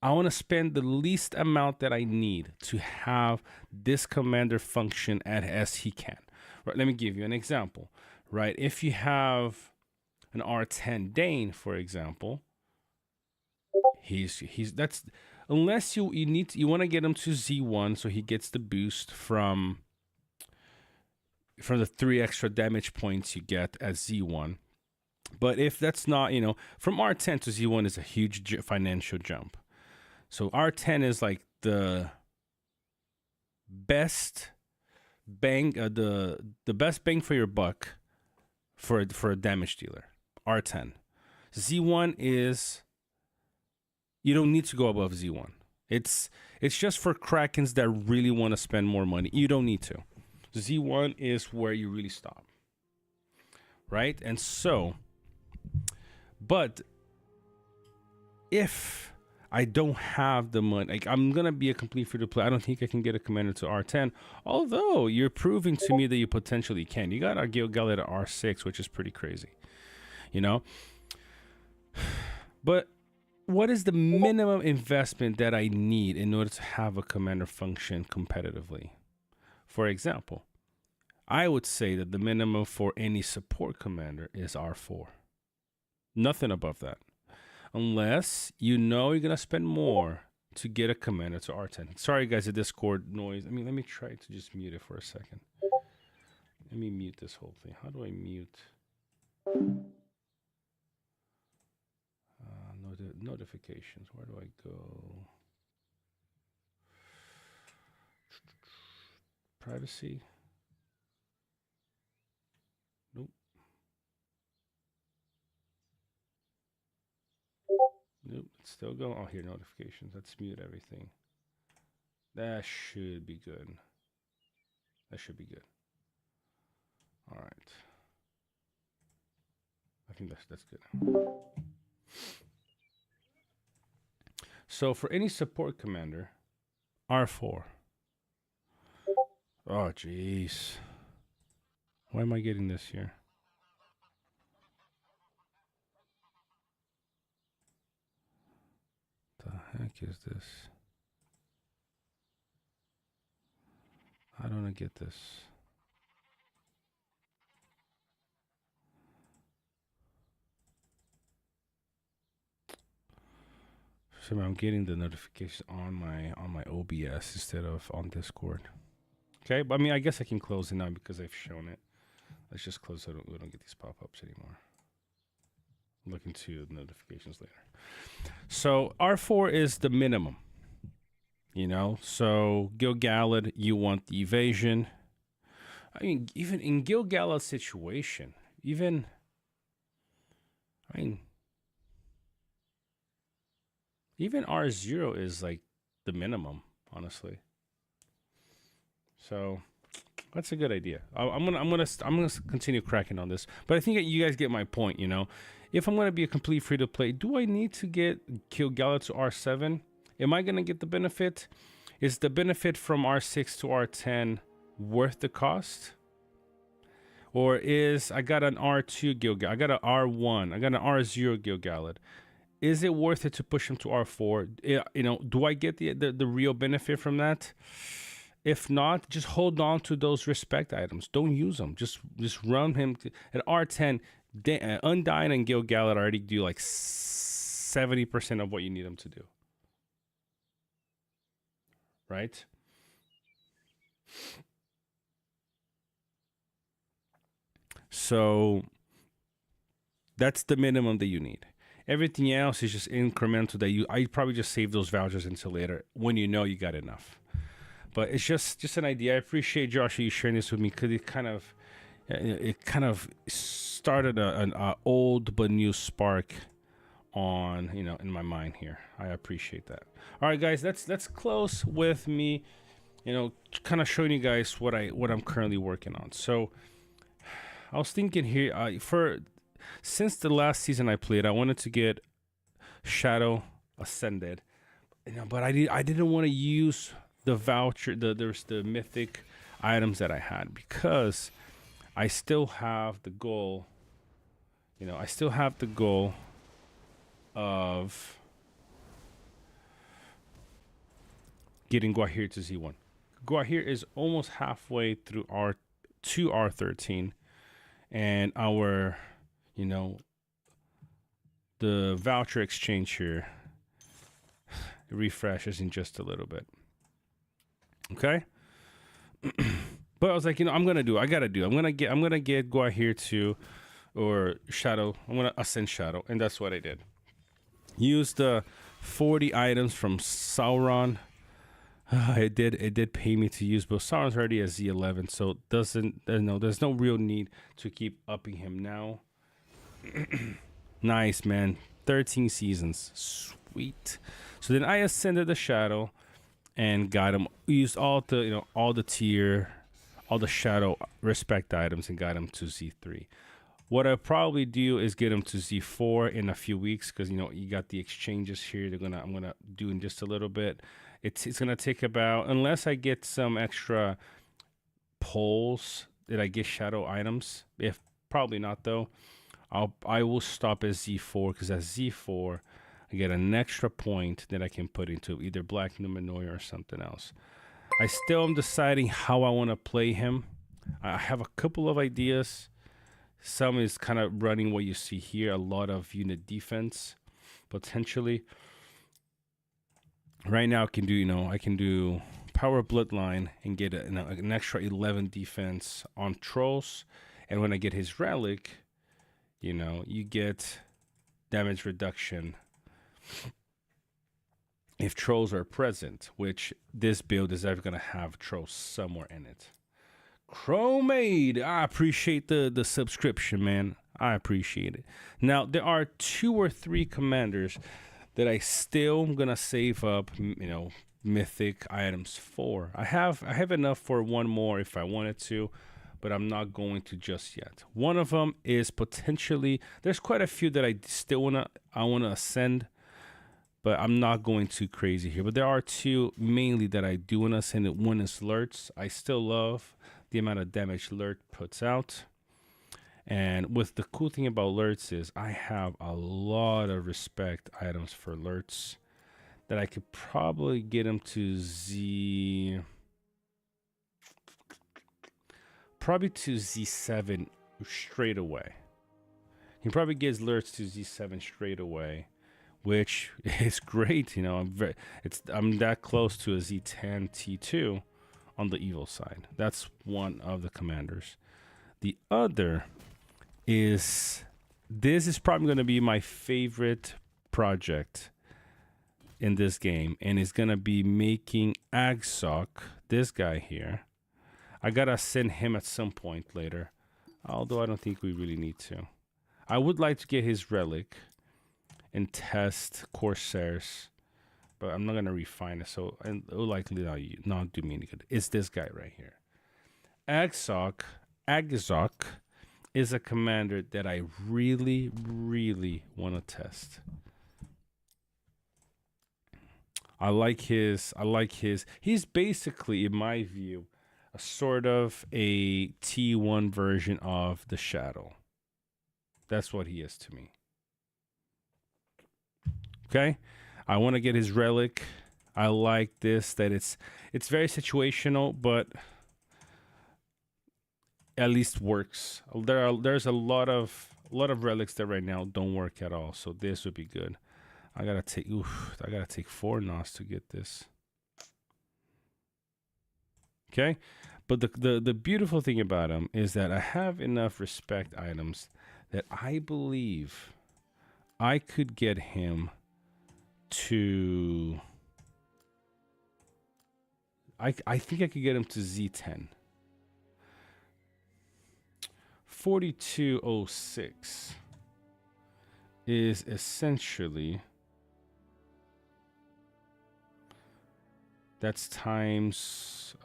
I want to spend the least amount that I need to have this commander function as he can. Right? Let me give you an example. Right? If you have an R10 Dane, for example, he's that's unless you want to get him to Z1 so he gets the boost from the 3 extra damage points you get at Z1. But if that's not, you know, from R10 to Z1 is a huge financial jump. So R10 is like the best bang, the best bang for your buck for a damage dealer. R10. Z1 is, you don't need to go above Z1. It's just for Krakens that really want to spend more money. You don't need to. Z1 is where you really stop. Right? And so, but if I don't have the money, like I'm going to be a complete free to play, I don't think I can get a commander to R10. Although you're proving to me that you potentially can. You got our Gil-galad at R6, which is pretty crazy. You know? But what is the minimum investment that I need in order to have a commander function competitively? For example, I would say that the minimum for any support commander is R4. Nothing above that. Unless you know you're going to spend more to get a commander to R10. Sorry, guys, the Discord noise. I mean, let me try to just mute it for a second. Let me mute this whole thing. How do I mute? Notifications. Where do I go? Privacy. Nope. Nope, it's still going. Oh, here, notifications. Let's mute everything. That should be good. That should be good. All right. I think that's good. So for any support commander, R4. Oh, jeez. Why am I getting this here? The heck is this? I don't get this. So I'm getting the notifications on my OBS instead of on Discord. Okay, but I mean, I guess I can close it now because I've shown it. Let's just close it so we don't get these pop-ups anymore. Look into the notifications later. So R4 is the minimum. You know, so Gil-galad, you want the evasion. I mean, even in Gil-galad's situation, even R0 is like the minimum, honestly. So that's a good idea. I'm gonna continue cracking on this, but I think that you guys get my point. You know, if I'm gonna be a complete free to play, do I need to get Gil-galad to R7? Am I gonna get the benefit? Is the benefit from R6 to R10 worth the cost? Or is I got an R2 Gil-galad, I got an R1, I got an R0 Gil-galad. Is it worth it to push him to R4? You know, do I get the real benefit from that? If not, just hold on to those respect items. Don't use them. Just run him at R10. Undyne and Gil-galad already do like 70% of what you need them to do. right? So that's the minimum that you need. Everything else is just incremental that I probably just save those vouchers until later when you know you got enough. But it's just an idea. I appreciate Josh you sharing this with me because it kind of started an old but new spark on in my mind here. I appreciate that. All right, guys, let's close with me, kind of showing you guys what I'm currently working on. So I was thinking here since the last season I played, I wanted to get Shadow Ascended, but I didn't want to use the voucher, there's the mythic items that I had because I still have the goal. I still have the goal of getting Guahir to Z1. Guahir is almost halfway through R13, and our the voucher exchange here refreshes in just a little bit. Okay. But I was like, I'm gonna get Guahir to or Shadow. I'm gonna ascend Shadow, and that's what I did. Use the 40 items from Sauron. It did pay me to use, but Sauron's already at Z11, so there's no real need to keep upping him now. Nice, man. 13 seasons. Sweet. So then I ascended the Shadow and got him. Used all the tier, all the Shadow respect items and got him to Z3. What I'll probably do is get him to Z4 in a few weeks because you got the exchanges here. I'm gonna do in just a little bit. It's gonna take about, unless I get some extra polls that I get Shadow items. If probably not though, I will stop at Z4 because at Z4 I get an extra point that I can put into either Black Numenoid or something else. I still am deciding how I want to play him. I have a couple of ideas. Some is kind of running what you see here, a lot of unit defense, potentially. Right now, I can do Power Bloodline and get an extra 11 defense on Trolls. And when I get his Relic, you get damage reduction if Trolls are present, which this build is ever going to have Trolls somewhere in it. Chromade, I appreciate the subscription, man. I appreciate it. Now, there are 2 or 3 commanders that I still am gonna save up, mythic items for. I have enough for one more if I wanted to, but I'm not going to just yet. One of them is potentially, there's quite a few that I still wanna ascend, but I'm not going too crazy here. But there are 2 mainly that I do wanna ascend. One is Lurtz. I still love the amount of damage Lurtz puts out. And with the cool thing about Lurtz is I have a lot of respect items for Lurtz that I could probably get him to Z7 straight away. He probably gets Lurtz to Z7 straight away, which is great. I'm that close to a Z10 T2 on the evil side. That's one of the commanders. The other is, this is probably going to be my favorite project in this game, and it's going to be making Agzok, this guy here. I gotta send him at some point later, although I don't think we really need to. I would like to get his Relic and test Corsairs, but I'm not going to refine it, so it will likely not do me any good. It's this guy right here. Agzok is a commander that I really, really want to test. I like his, he's basically, in my view, a sort of a T1 version of the Shadow. That's what he is to me. Okay? I want to get his Relic. I like this, that it's very situational, but at least works. There's a lot of relics that right now don't work at all, so this would be good. I gotta take 4 NOS to get this. Okay, but the beautiful thing about him is that I have enough respect items that I believe I could get him to. I think I could get him to Z10. 4206 is essentially, that's times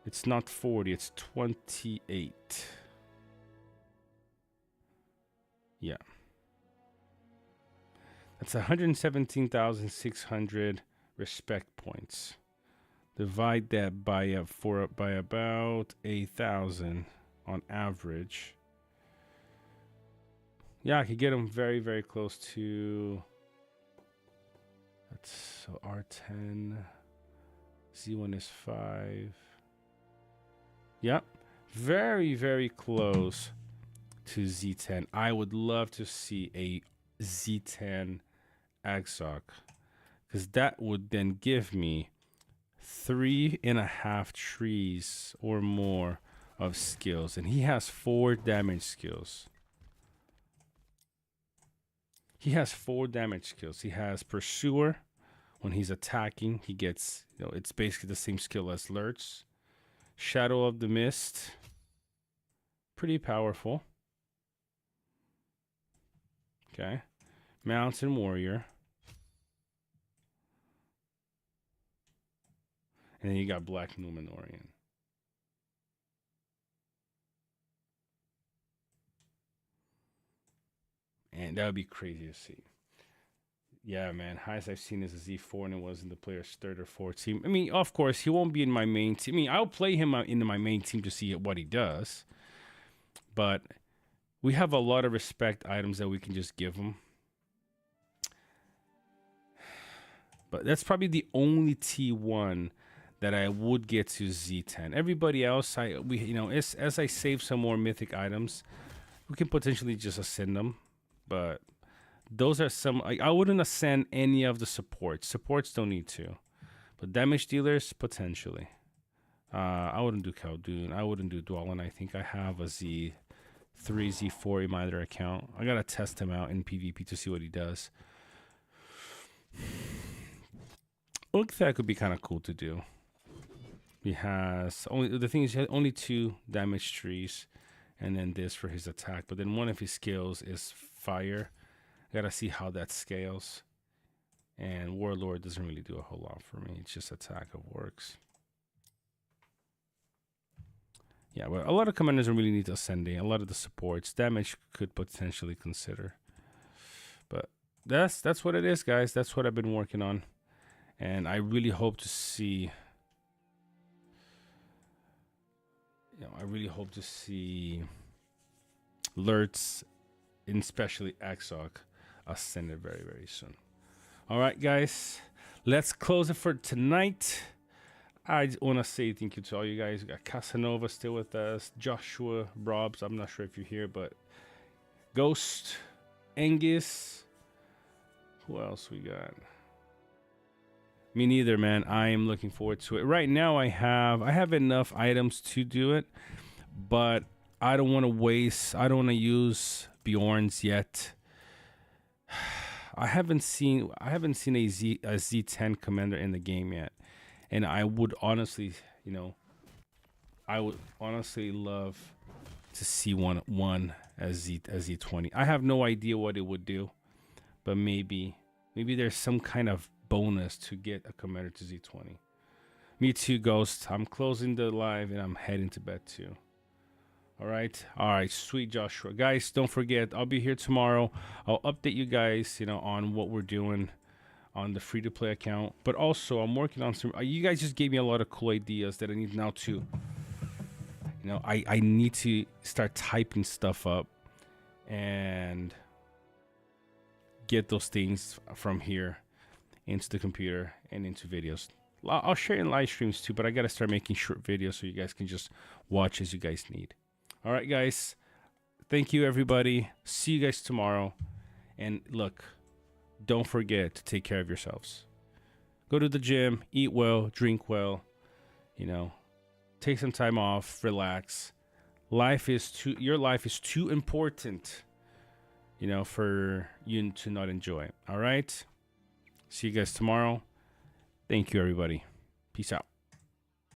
it's not 40, it's 28. Yeah, that's 117,600 respect points. Divide that by about 8,000 on average. Yeah, I could get them very, very close to. That's so R10. Z1 is 5. Yep, very, very close to Z10. I would love to see a Z10 Exoc, because that would then give me 3.5 trees or more of skills, and he has 4 damage skills. He has 4 damage skills. He has Pursuer. When he's attacking, he gets, it's basically the same skill as Lurtz. Shadow of the Mist, pretty powerful. Okay, Mountain Warrior. And then you got Black Numenorian. And that would be crazy to see. Yeah, man. Highest I've seen is a Z4, and it was in the player's 3rd or 4th team. I mean, of course, he won't be in my main team. I mean, I'll play him into my main team to see what he does. But we have a lot of respect items that we can just give him. But that's probably the only T1 that I would get to Z10. Everybody else, as I save some more mythic items, we can potentially just ascend them. But those are some. I wouldn't ascend any of the supports. Supports don't need to, but damage dealers potentially. I wouldn't do Khaldun. I wouldn't do Dwalin. I think I have a Z3, Z4 in my other account. I gotta test him out in PvP to see what he does. Look, that could be kind of cool to do. He has he has only 2 damage trees, and then this for his attack. But then one of his skills is fire. Gotta see how that scales. And Warlord doesn't really do a whole lot for me. It's just attack of works. Yeah, but a lot of commanders don't really need ascending. A lot of the supports damage could potentially consider. But that's what it is, guys. That's what I've been working on, and I really hope to see. I really hope to see Lurtz, and especially Exoc, ascended very, very soon. All right, guys, let's close it for tonight. I want to say thank you to all you guys. We got Casanova still with us, Joshua, Robs, I'm not sure if you're here, but Ghost, Angus. Who else we got? Me neither, man. I am looking forward to it. Right now, I have enough items to do it, but I don't want to waste. I don't want to use Bjorn's yet. I haven't seen a Z10 commander in the game yet, and I would honestly, love to see one as Z20. I have no idea what it would do, but maybe there's some kind of bonus to get a commander to Z20. Me too, Ghost. I'm closing the live and I'm heading to bed too. All right, sweet, Joshua. Guys, don't forget, I'll be here tomorrow. I'll update you guys, on what we're doing on the free-to-play account. But also, I'm working on some. You guys just gave me a lot of cool ideas that I need now to. I need to start typing stuff up and get those things from here into the computer and into videos. I'll share in live streams too, but I gotta start making short videos so you guys can just watch as you guys need. All right, guys, thank you, everybody. See you guys tomorrow, and look, don't forget to take care of yourselves. Go to the gym, eat well, drink well, you know, take some time off, relax. Your life is too important, you know, for you to not enjoy. All right. See you guys tomorrow. Thank you, everybody. Peace out.